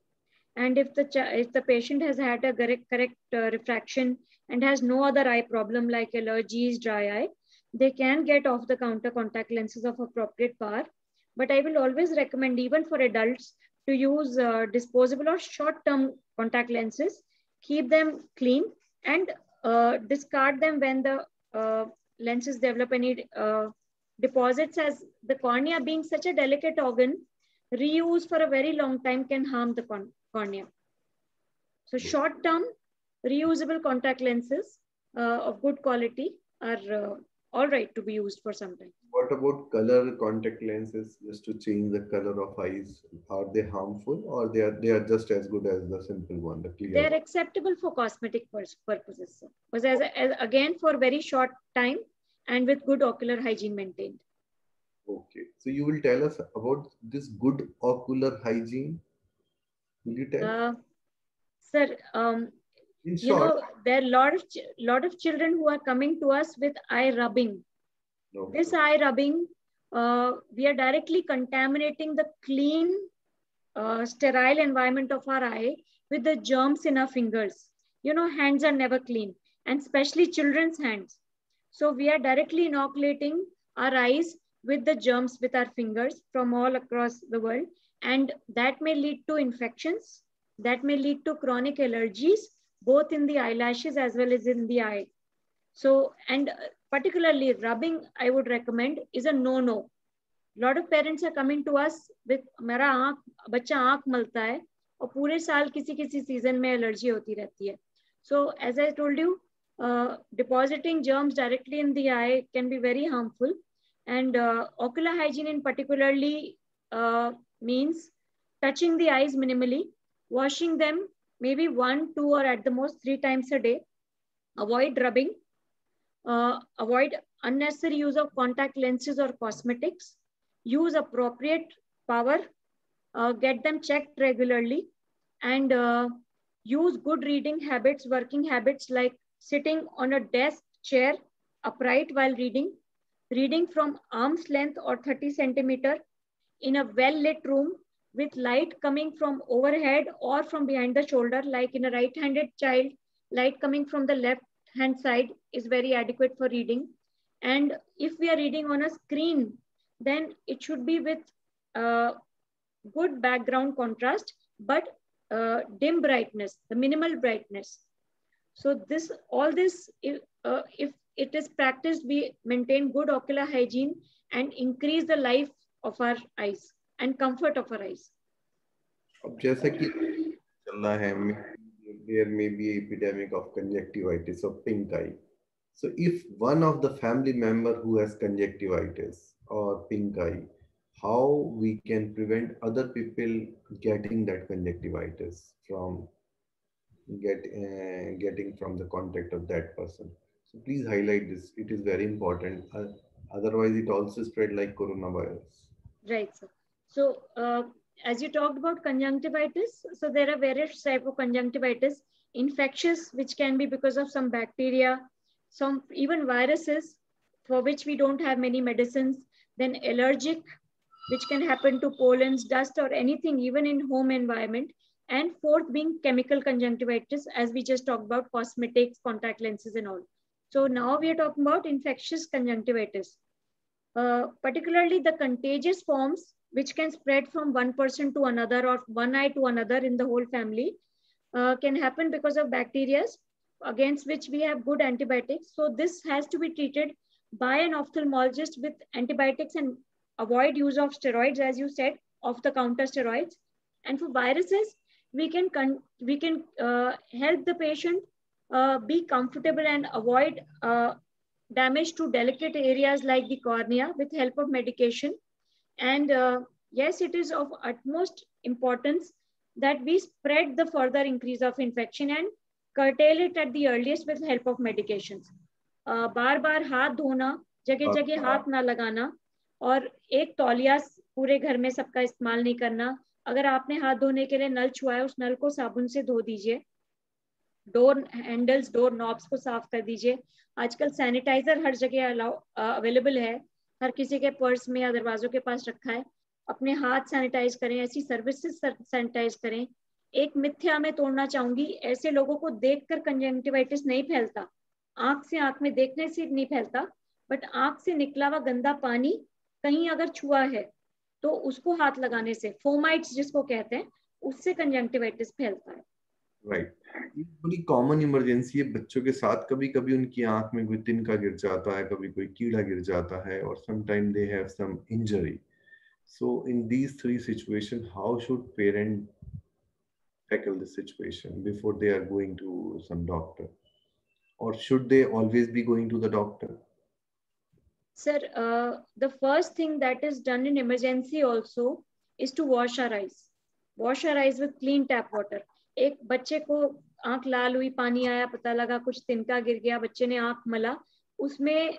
And if the patient has had a correct refraction and has no other eye problem like allergies, dry eye, they can get off-the-counter contact lenses of appropriate power. But I will always recommend, even for adults, to use disposable or short-term contact lenses. Keep them clean and discard them when the lenses develop any deposits, as the cornea being such a delicate organ, reuse for a very long time can harm the cornea. So short-term reusable contact lenses of good quality are all right to be used for some time. What about color contact lenses, just to change the color of eyes? Are they harmful, or they are just as good as the simple one, the clear? They are acceptable for cosmetic purposes, sir. But as again, for very short time and with good ocular hygiene maintained. Okay, so you will tell us about this good ocular hygiene. Will you tell? Sir, in short, you know, there are lot of children who are coming to us with eye rubbing. Okay. This eye rubbing, we are directly contaminating the clean, sterile environment of our eye with the germs in our fingers. You know, hands are never clean, and especially children's hands. So we are directly inoculating our eyes with the germs with our fingers from all across the world. And that may lead to infections, that may lead to chronic allergies, both in the eyelashes as well as in the eye. So, and particularly rubbing, I would recommend, is a no-no. A lot of parents are coming to us with, मेरा बच्चा आँख मलता है और पूरे साल किसी season में allergy होती रहती है. So, as I told you, Depositing germs directly in the eye can be very harmful. And ocular hygiene in particularly means touching the eyes minimally, washing them maybe 1, 2, or at the most 3 times a day. Avoid rubbing. Avoid unnecessary use of contact lenses or cosmetics. Use appropriate power. Get them checked regularly. And use good reading habits, working habits like sitting on a desk chair upright while reading, reading from arm's length or 30 centimeter in a well-lit room with light coming from overhead or from behind the shoulder, like in a right-handed child, light coming from the left-hand side is very adequate for reading. And if we are reading on a screen, then it should be with good background contrast, but dim brightness, the minimal brightness. So this, all this, if it is practiced, we maintain good ocular hygiene and increase the life of our eyes and comfort of our eyes. अब जैसा कि चल रहा है, there may be epidemic of conjunctivitis or pink eye. So if one of the family member who has conjunctivitis or pink eye, how we can prevent other people getting that conjunctivitis from getting from the contact of that person. So please highlight this. It is very important. Otherwise, it also spread like coronavirus. Right, sir. So as you talked about conjunctivitis, so there are various types of conjunctivitis. Infectious, which can be because of some bacteria, some even viruses for which we don't have many medicines. Then allergic, which can happen to pollens, dust, or anything, even in home environment. And fourth being chemical conjunctivitis, as we just talked about, cosmetics, contact lenses, and all. So now we are talking about infectious conjunctivitis. Particularly the contagious forms, which can spread from one person to another or one eye to another in the whole family, can happen because of bacteria against which we have good antibiotics. So this has to be treated by an ophthalmologist with antibiotics and avoid use of steroids, as you said, off-the-counter steroids. And for viruses, we can help the patient be comfortable and avoid damage to delicate areas like the cornea with help of medication. And yes, it is of utmost importance that we spread the further increase of infection and curtail it at the earliest with help of medications. बार बार हाथ धोना, जगह जगह हाथ ना लगाना, और एक तौलिया पूरे घर में सबका इस्तेमाल नहीं करना. अगर आपने हाथ धोने के लिए नल छुआ है, उस नल को साबुन से धो दीजिए. डोर हैंडल्स, डोर नॉब्स को साफ कर दीजिए. आजकल सैनिटाइजर हर जगह अवेलेबल है, हर किसी के पर्स में या दरवाजों के पास रखा है. अपने हाथ सैनिटाइज करें, ऐसी सर्विसेज सैनिटाइज करें. एक मिथ्या में तोड़ना चाहूंगी, ऐसे लोगों को देखकर कंजंक्टिवाइटिस नहीं फैलता, आंख से आंख में देखने से नहीं फैलता, बट आंख से निकला हुआ गंदा पानी कहीं अगर छुआ है तो उसको हाथ लगाने से, फोमाइट्स जिसको कहते हैं, उससे कंजंक्टिवाइटिस फैलता है. राइट, ये बड़ी कॉमन इमरजेंसी है बच्चों के साथ. कभी कभी उनकी आंख में कोई तिनका गिर जाता है, कभी कोई कीड़ा गिर जाता है, और sometime they have some injury. So in these three situation, how should parent tackle the situation before they are going to some doctor, or should they always be going to the doctor? Sir, the first thing that is done in emergency also is to wash our eyes. Wash our eyes with clean tap water. एक बच्चे को आंख लाल हुई, पानी आया, पता लगा कुछ तिनका गिर गया, बच्चे ने आंख मला, उसमें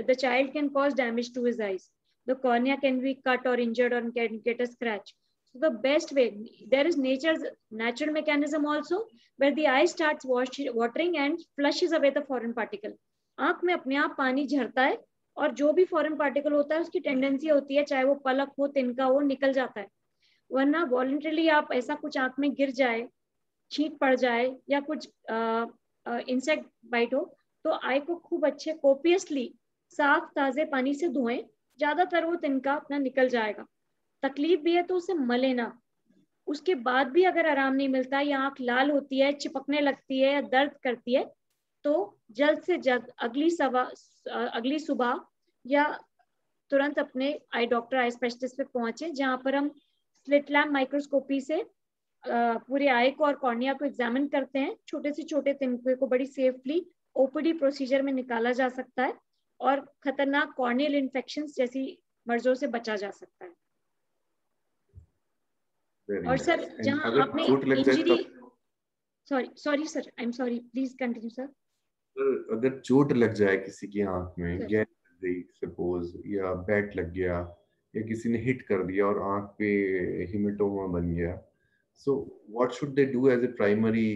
the child can cause damage to his eyes. The cornea can be cut or injured or can get a scratch. So the best way, there is natural mechanism also where the eye starts watering and flushes away the foreign particle. आंख में अपने आप पानी झरता है और जो भी फॉरेन पार्टिकल होता है उसकी टेंडेंसी होती है, चाहे वो पलक हो, तिनका हो, निकल जाता है. वरना वॉलंटरली आप ऐसा कुछ आंख में गिर जाए, छींक पड़ जाए या कुछ इंसेक्ट बाइट हो, तो आई को खूब अच्छे कोपियसली साफ ताजे पानी से धोएं, ज्यादातर वो तिनका अपना निकल जाएगा. तकलीफ भी है तो उसे मले ना. उसके बाद भी अगर आराम नहीं मिलता या आंख लाल होती है, चिपकने लगती है या दर्द करती है, तो जल्द से जल्द अगली सुबह या तुरंत अपने आई डॉक्टर, आई स्पेशलिस्ट पे पहुंचे, जहां पर हम स्लिट लैम्प माइक्रोस्कोपी से पूरे आई को और कॉर्निया को एग्जामिन करते हैं, छोटे से छोटे तिनके को बड़ी सेफली ओपीडी प्रोसीजर में निकाला जा सकता है और खतरनाक कॉर्नियल इन्फेक्शन जैसी मर्जों से बचा जा सकता है। और सर जहां आपने injury, sorry sir, I am sorry, please continue sir. अगर चोट लग जाए किसी की आंख में, गैस लग गई सपोज, या बैट लग गया, या किसी ने हिट कर दिया और आंख पे हेमेटोमा बन गया, so what should they do as a primary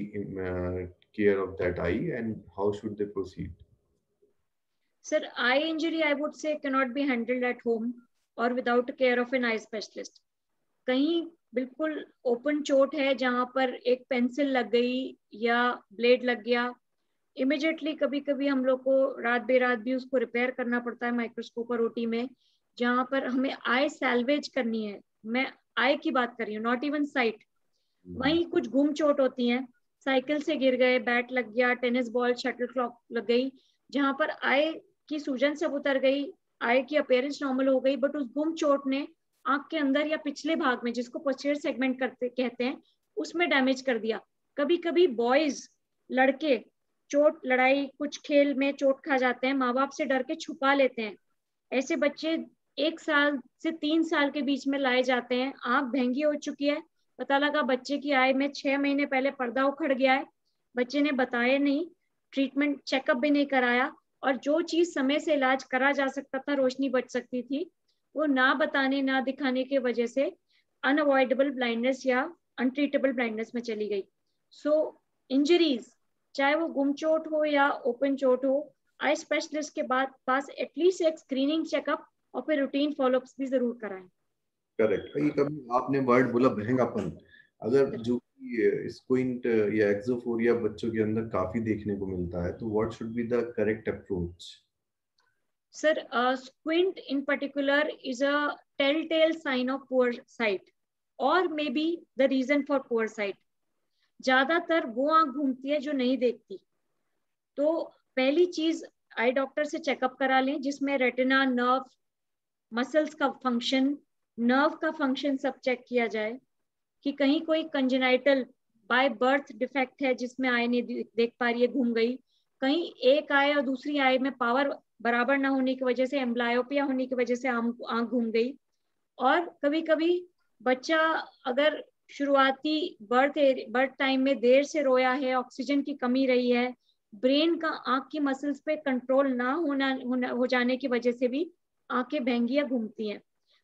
care of that eye, and how should they proceed? Sir, eye injury I would say cannot be handled at home or without care of an eye specialist. कहीं बिल्कुल open चोट है जहां पर एक pencil लग गई या ब्लेड लग गया, इमिडिएटली कभी कभी हम लोग को रात बेरात भी उसको रिपेयर करना पड़ता है माइक्रोस्कोप और ओटी में, जहां पर हमें आई सैल्वेज करनी है। मैं आई की बात कर रही हूँ, नॉट इवन साइट। वहीं कुछ गुम चोट होती है, साइकिल से गिर गए, बैट लग गया, टेनिस बॉल, शटल क्लॉक लग गई, जहां पर आई की सूजन सब उतर गई, आई की अपीयरेंस नॉर्मल हो गई, बट उस गुम चोट ने आंख के अंदर या पिछले भाग में, जिसको पोस्टीरियर सेगमेंट कहते हैं, उसमें डैमेज कर दिया। कभी कभी बॉयज, लड़के चोट, लड़ाई, कुछ खेल में चोट खा जाते हैं, माँ बाप से डर के छुपा लेते हैं। ऐसे बच्चे 1 साल से 3 साल के बीच में लाए जाते हैं, आंख भंगी हो चुकी है, पता लगा बच्चे की आई में 6 महीने पहले पर्दा उखड़ गया है, बच्चे ने बताया नहीं, ट्रीटमेंट चेकअप भी नहीं कराया, और जो चीज समय से इलाज करा जा सकता था, रोशनी बच सकती थी, वो ना बताने ना दिखाने की वजह से अनअवॉइडेबल ब्लाइंडनेस या अनट्रीटेबल ब्लाइंडनेस में चली गई। सो इंजरीज, चाहे वो गुम चोट हो या ओपन चोट हो, आई स्पेशलिस्ट के बाद पास एटलीस्ट एक स्क्रीनिंग चेकअप और फिर रूटीन फॉलोअप्स भी जरूर कराएं। करेक्ट। ये कभी आपने वर्ड बोला महंगापन, अगर जो स्क्विंट या एक्सोफोरिया बच्चों के अंदर काफी देखने को मिलता है, तो what should be the correct approach? Sir, squint in particular is a telltale sign of poor sight or maybe the reason for poor sight. ज्यादातर वो आंख घूमती है जो नहीं देखती। तो पहली चीज आई डॉक्टर से चेकअप करा लें, जिसमें रेटिना, नर्व, मसल्स का फंक्शन, नर्व का फंक्शन सब चेक किया जाए कि कहीं कोई कंजेनाइटल बाय बर्थ डिफेक्ट है जिसमें आई नहीं देख पा रही है, घूम गई, कहीं एक आई और दूसरी आई में पावर बराबर ना होने की वजह से, एम्ब्लायोपिया होने की वजह से आंख घूम गई। और कभी कभी बच्चा अगर शुरुआती बर्थ टाइम में देर से रोया है, ऑक्सीजन की कमी रही है, ब्रेन का आंख की मसल्स पे कंट्रोल ना हो जाने की वजह से भी आंखें भंगी या घूमती हैं।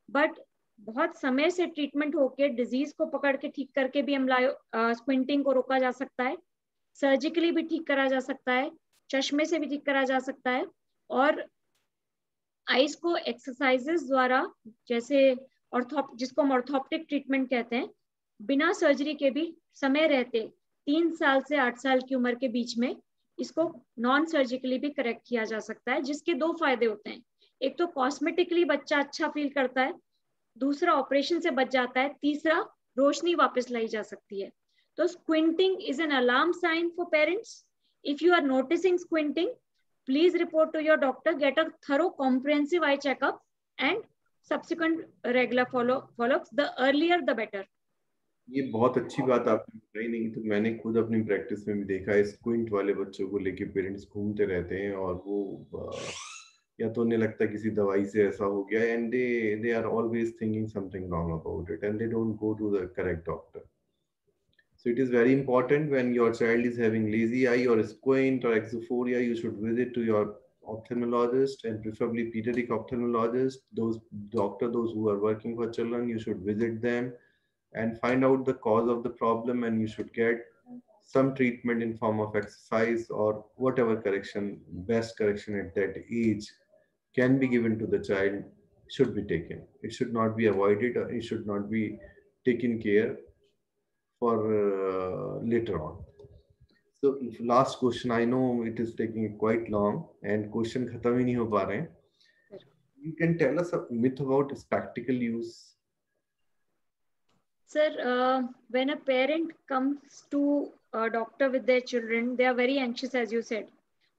बट बहुत समय से ट्रीटमेंट होके डिजीज को पकड़ के ठीक करके भी स्क्विंटिंग को रोका जा सकता है, सर्जिकली भी ठीक करा जा सकता है, चश्मे से भी ठीक करा जा सकता है, और आईज को एक्सरसाइजेस द्वारा, जैसे जिसको हम ऑर्थोप्टिक ट्रीटमेंट कहते हैं, बिना सर्जरी के भी समय रहते 3 साल से 8 साल की उम्र के बीच में इसको नॉन सर्जिकली भी करेक्ट किया जा सकता है, जिसके 2 फायदे होते हैं। एक तो कॉस्मेटिकली बच्चा अच्छा फील करता है, दूसरा ऑपरेशन से बच जाता है, तीसरा रोशनी वापस लाई जा सकती है। तो squinting is an alarm sign for parents. If you are noticing squinting, please report to your doctor, get a thorough comprehensive eye checkup and subsequent regular follow-ups. The earlier the better. ये बहुत अच्छी बात आपने बताई। नहीं तो मैंने खुद अपनी प्रैक्टिस में भी देखा है, स्क्विंट वाले बच्चों को लेके पेरेंट्स घूमते रहते हैं, और वो या तो उन्हें लगता है किसी दवाई से ऐसा हो गया, and they are always thinking something wrong about it, and they don't go to the correct doctor. So it is very important when your child is having lazy eye or squint or exophoria, you should visit to your ophthalmologist, and preferably pediatric ophthalmologist. Those who are working for children, you should visit them and find out the cause of the problem, and you should get some treatment in form of exercise or whatever correction, best correction at that age can be given to the child should be taken. It should not be avoided, or it should not be taken care for later on. So last question, I know it is taking quite long and question khatam hi nahi ho pa rahe hain. You can tell us a myth about spectacle use. Sir, when a parent comes to a doctor with their children, they are very anxious, as you said.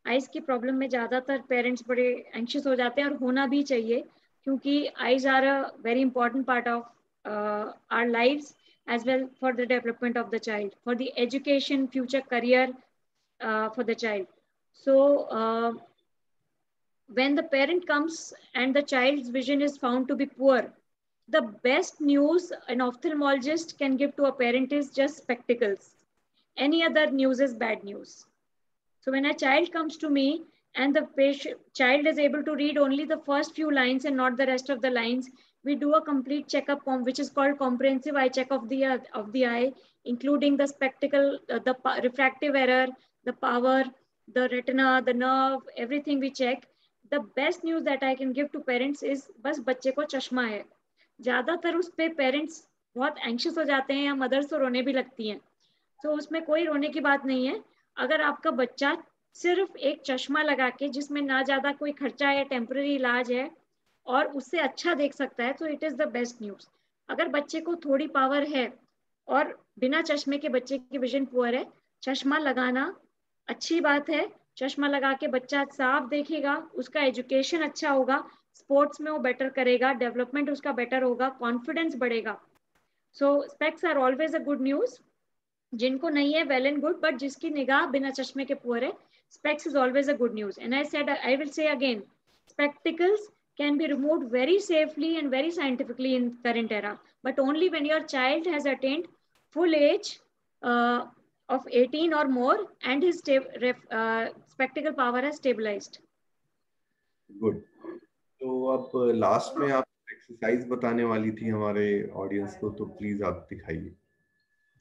Eyes की problem में ज्यादातर parents बड़े anxious हो जाते हैं, और होना भी चाहिए, क्योंकि eyes are a very important part of our lives, as well for the development of the child, for the education, future career for the child. So when the parent comes and the child's vision is found to be poor, the best news an ophthalmologist can give to a parent is just spectacles. Any other news is bad news. So when a child comes to me and the child is able to read only the first few lines and not the rest of the lines, we do a complete checkup, which is called comprehensive eye check of the eye, including the spectacle, the refractive error, the power, the retina, the nerve, everything we check. The best news that I can give to parents is बस बच्चे को चश्मा है. ज़्यादातर उस पे parents बहुत anxious हो जाते हैं या मदर्स तो रोने भी लगती हैं. तो उसमें कोई रोने की बात नहीं है. अगर आपका बच्चा सिर्फ एक चश्मा लगा के जिसमें ना ज़्यादा कोई खर्चा या टेम्पररी इलाज है और उससे अच्छा देख सकता है तो it is the best news. अगर बच्चे को थोड़ी पावर है और बिना चश्मे के बच्चे की विजन पुअर है, चश्मा लगाना अच्छी बात है. चश्मा लगा के बच्चा साफ देखेगा, उसका एजुकेशन अच्छा होगा, स्पोर्ट्स में वो बेटर करेगा, डेवलपमेंट उसका बेटर होगा, कॉन्फिडेंस बढ़ेगा. So specs are always a good news. जिनको नहीं है वेल एंड गुड, बट जिसकी निगाह बिना चश्मे के पुअर है, specs is always a good news. And I will say again, spectacles can be removed very safely and very scientifically in current era, but only when your child has attained full age of 18 or more and his spectacle power has stabilized. Good. तो अब last में आप exercise बताने वाली थी हमारे audience को, तो प्लीज आप दिखाइए.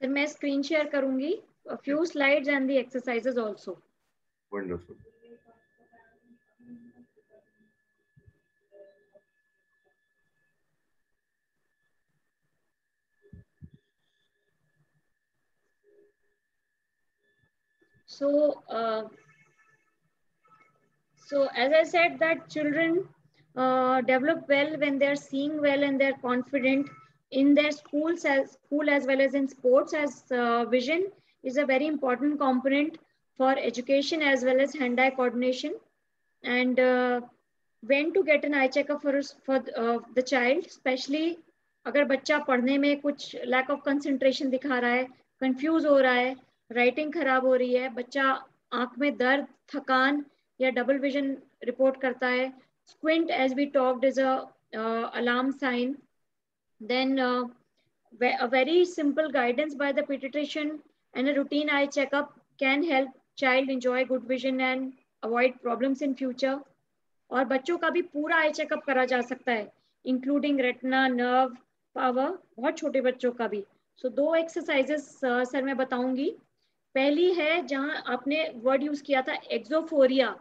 फिर मैं स्क्रीन शेयर करूंगी, a few slides and the exercises also. Wonderful. So as I said that children develop well when they're seeing well and they're confident in their school as well as in sports, as vision is a very important component for education as well as hand-eye coordination. And when to get an eye checkup for the child, especially अगर बच्चा पढ़ने में कुछ lack of concentration दिखा रहा है, confuse हो रहा है, writing खराब हो रही है, बच्चा आंख में दर्द, थकान या डबल विजन रिपोर्ट करता है, squint as we talked is a alarm sign, then a very simple guidance by the pediatrician and a routine eye checkup can help child enjoy good vision and avoid problems in future. और बच्चों का भी पूरा eye checkup करा जा सकता है, including retina, nerve, power, बहुत छोटे बच्चों का भी. सो दो एक्सरसाइजेस सर मैं बताऊंगी. पहली है जहां आपने वर्ड यूज किया था एक्सोफोरिया,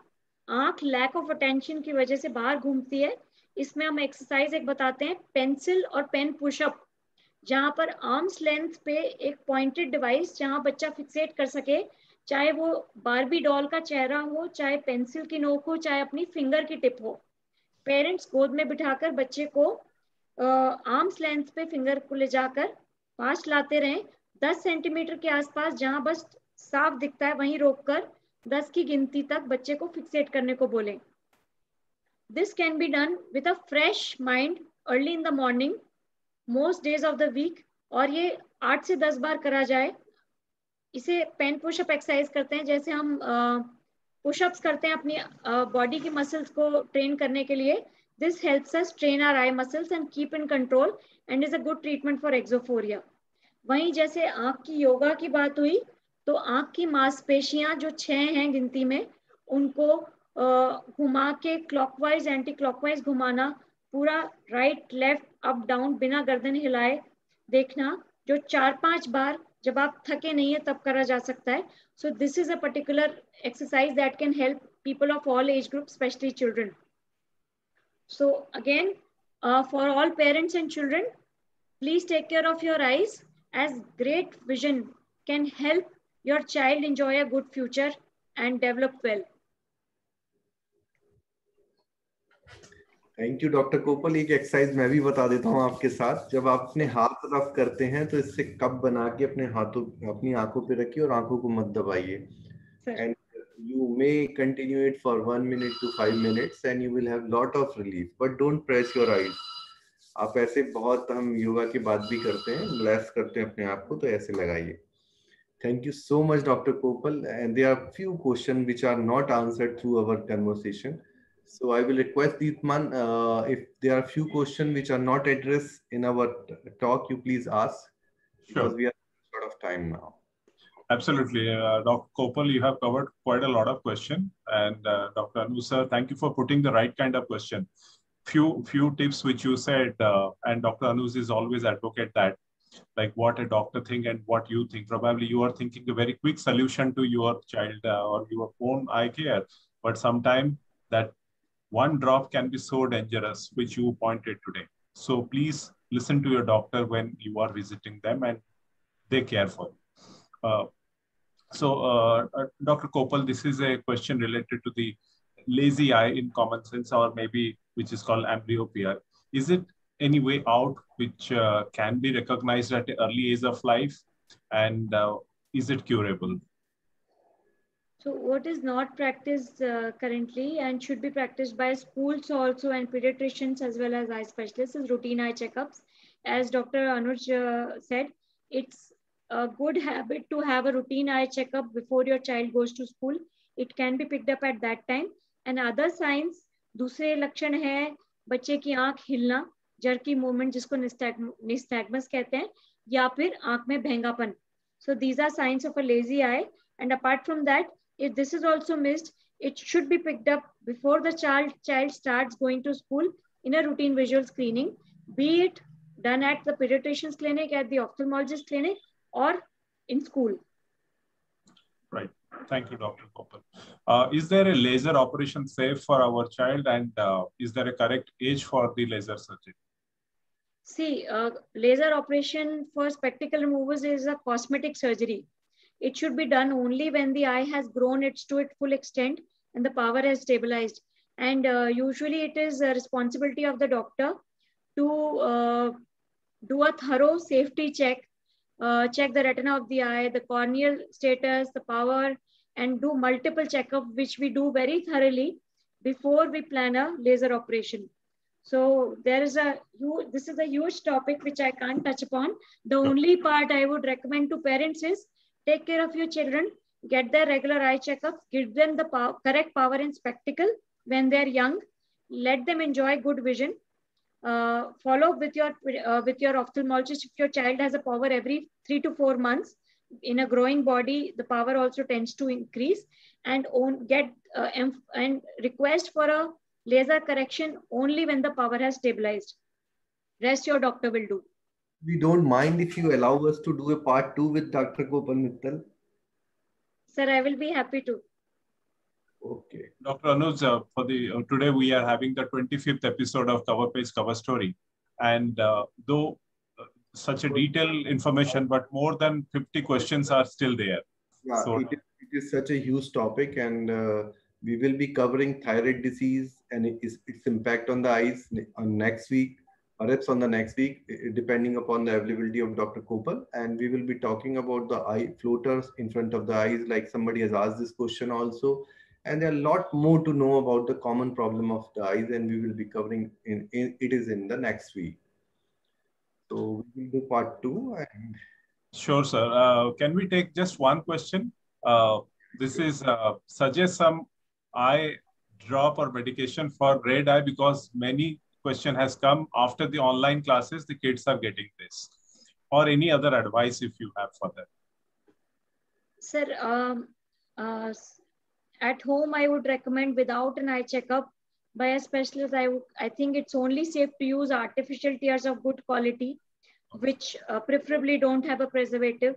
आंख लैक ऑफ अटेंशन की वजह से बाहर घूमती है. इसमें हम एक्सरसाइज एक बताते हैं, पेंसिल और पेन पुशअप, जहां पर आर्म्स लेंथ पे एक पॉइंटेड डिवाइस जहां बच्चा फिक्सेट कर सके, चाहे वो बारबी डॉल का चेहरा हो, चाहे पेंसिल की नोक हो, चाहे अपनी फिंगर की टिप हो. पेरेंट्स गोद में बिठाकर बच्चे को आर्म्स लेंथ पे फिंगर को ले जाकर पास लाते रहें, 10 सेंटीमीटर के आसपास जहां बस साफ दिखता है वहीं रोककर 10 की गिनती तक बच्चे को फिक्सेट करने को बोलें. This can be done with a fresh mind early in the morning most days of the week, और ये 8 से 10 बार करा जाए. इसे पेन पुशअप एक्सरसाइज करते हैं, जैसे हम पुशअप्स करते हैं अपनी बॉडी की मसल्स को ट्रेन करने के लिए. This helps us train our eye muscles and keep in control and is a good treatment for exophoria. वहीं जैसे आंख की योगा की बात हुई, तो आंख की मांसपेशियां जो 6 हैं गिनती में, उनको घुमा के क्लॉकवाइज एंटी क्लॉकवाइज घुमाना, पूरा राइट लेफ्ट अप डाउन बिना गर्दन हिलाए देखना, जो 4-5 बार जब आप थके नहीं है तब करा जा सकता है. So this is a particular exercise that can help people of all age group, specially children. So again for all parents and children, please take care of your eyes, as great vision can help your child enjoy a good future and develop well. Thank you doctor कोपल. एक exercise मैं भी बता देता हूँ आपके साथ. जब आप अपने हाथ रफ करते हैं तो इससे कप बना के अपने हाथों, अपनी आंखों पे रखिए और आंखों को मत दबाइए. And you may continue it for 1 minute to 5 minutes and you will have lot of relief, but don't press your eyes. आप ऐसे बहुत, हम योगा की बात भी करते हैं, ब्लेस करते हैं अपने आप को, तो ऐसे लगाइए. Thank you so much, Dr. Kopal. And there are few questions which are not answered through our conversation. So I will request Deepman, if there are few questions which are not addressed in our talk, you please ask, because Sure. we are short of time now. Absolutely. Dr. Kopal, you have covered quite a lot of questions. And Dr. Anu sir, thank you for putting the right kind of question. Few tips which you said, and Dr. Anus is always advocate that, like what a doctor think and what you think. Probably you are thinking a very quick solution to your child or your own eye care, but sometimes that one drop can be so dangerous, which you pointed today. So please listen to your doctor when you are visiting them and they care for you. Dr. Kopal, this is a question related to the lazy eye in common sense, or maybe which is called amblyopia. Is it any way out which can be recognized at an early age of life, and is it curable? So what is not practiced currently and should be practiced by schools also and pediatricians as well as eye specialists is routine eye checkups. As Dr. Anuj said, it's a good habit to have a routine eye checkup before your child goes to school. It can be picked up at that time. And other signs, दूसरे लक्षण है बच्चे की आंख हिलना, jerky movement जिसको nystagmus कहते हैं, या फिर आंख में भेंगापन. So these are signs of a lazy eye. And apart from that, if this is also missed, it should be picked up before the child starts going to school in a routine visual screening, be it done at the pediatrician's clinic, at the ophthalmologist clinic, or in school. Right. Thank you, Dr. Kopal. Is there a laser operation safe for our child, and is there a correct age for the laser surgery? See, laser operation for spectacle removals is a cosmetic surgery. It should be done only when the eye has grown to its full extent and the power has stabilized. And usually it is a responsibility of the doctor to do a thorough safety check, check the retina of the eye, the corneal status, the power, and do multiple checkups, which we do very thoroughly before we plan a laser operation. So this is a huge topic which I can't touch upon. The only part I would recommend to parents is take care of your children, get their regular eye checkups, give them the correct power and spectacle when they're young, let them enjoy good vision. Follow with your ophthalmologist if your child has a power every 3 to 4 months. In a growing body, the power also tends to increase, and and request for a laser correction only when the power has stabilized. Rest your doctor will do. We don't mind if you allow us to do a part 2 with Dr. Kopal Mittal. Sir, I will be happy to. Okay. Dr. Anuj, for today we are having the 25th episode of Cover Page Cover Story, and though such a detailed information, but more than 50 questions are still there. Yeah, so, it is such a huge topic, and we will be covering thyroid disease and its impact on the eyes on next week, perhaps on the next week, depending upon the availability of Dr. Kopal. And we will be talking about the eye floaters in front of the eyes, like somebody has asked this question also. And there are a lot more to know about the common problem of the eyes, and we will be covering it is in the next week. So we will do part 2. And sure, sir. Can we take just one question? This is suggest some eye drop or medication for red eye, because many question has come after the online classes, the kids are getting this, or any other advice if you have for them. Sir, at home, I would recommend without an eye checkup by a specialist. I think it's only safe to use artificial tears of good quality, which preferably don't have a preservative.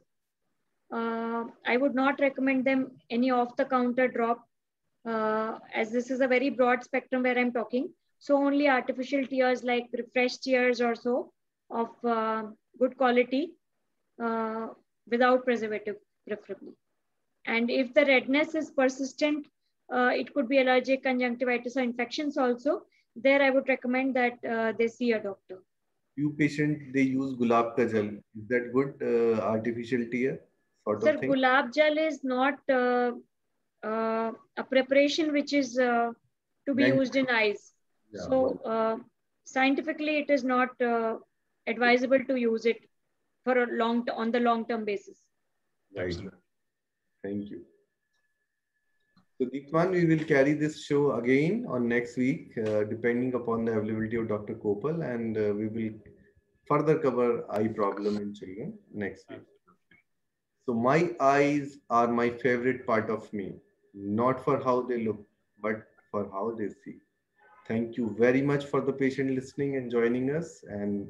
I would not recommend them any off-the-counter drop, as this is a very broad spectrum where I'm talking. So only artificial tears like Refresh tears or so of good quality without preservative preferably. And if the redness is persistent, it could be allergic conjunctivitis or infections also. There I would recommend that they see a doctor. Few patients, they use gulab ka jal. Is that good artificial tear sort Sir, of thing? gulab jal is not a preparation which is to be used in eyes. Yeah, so scientifically it is not advisable to use it for a on the long-term basis. Right. Thank you. So Deepman, we will carry this show again on next week, depending upon the availability of Dr. Kopal, and we will further cover eye problem in children next week. So my eyes are my favorite part of me, not for how they look, but for how they see. Thank you very much for the patient listening and joining us, and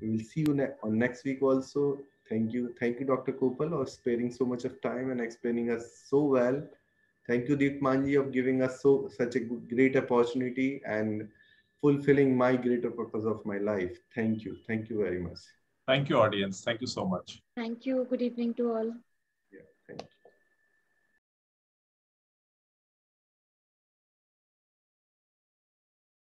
we will see you on next week also. Thank you, Dr. Kopal, for sparing so much of time and explaining us so well. Thank you, Deepmanji, of giving us such a great opportunity and fulfilling my greater purpose of my life. Thank you very much. Thank you, audience. Thank you so much. Thank you. Good evening to all. Yeah, thank you.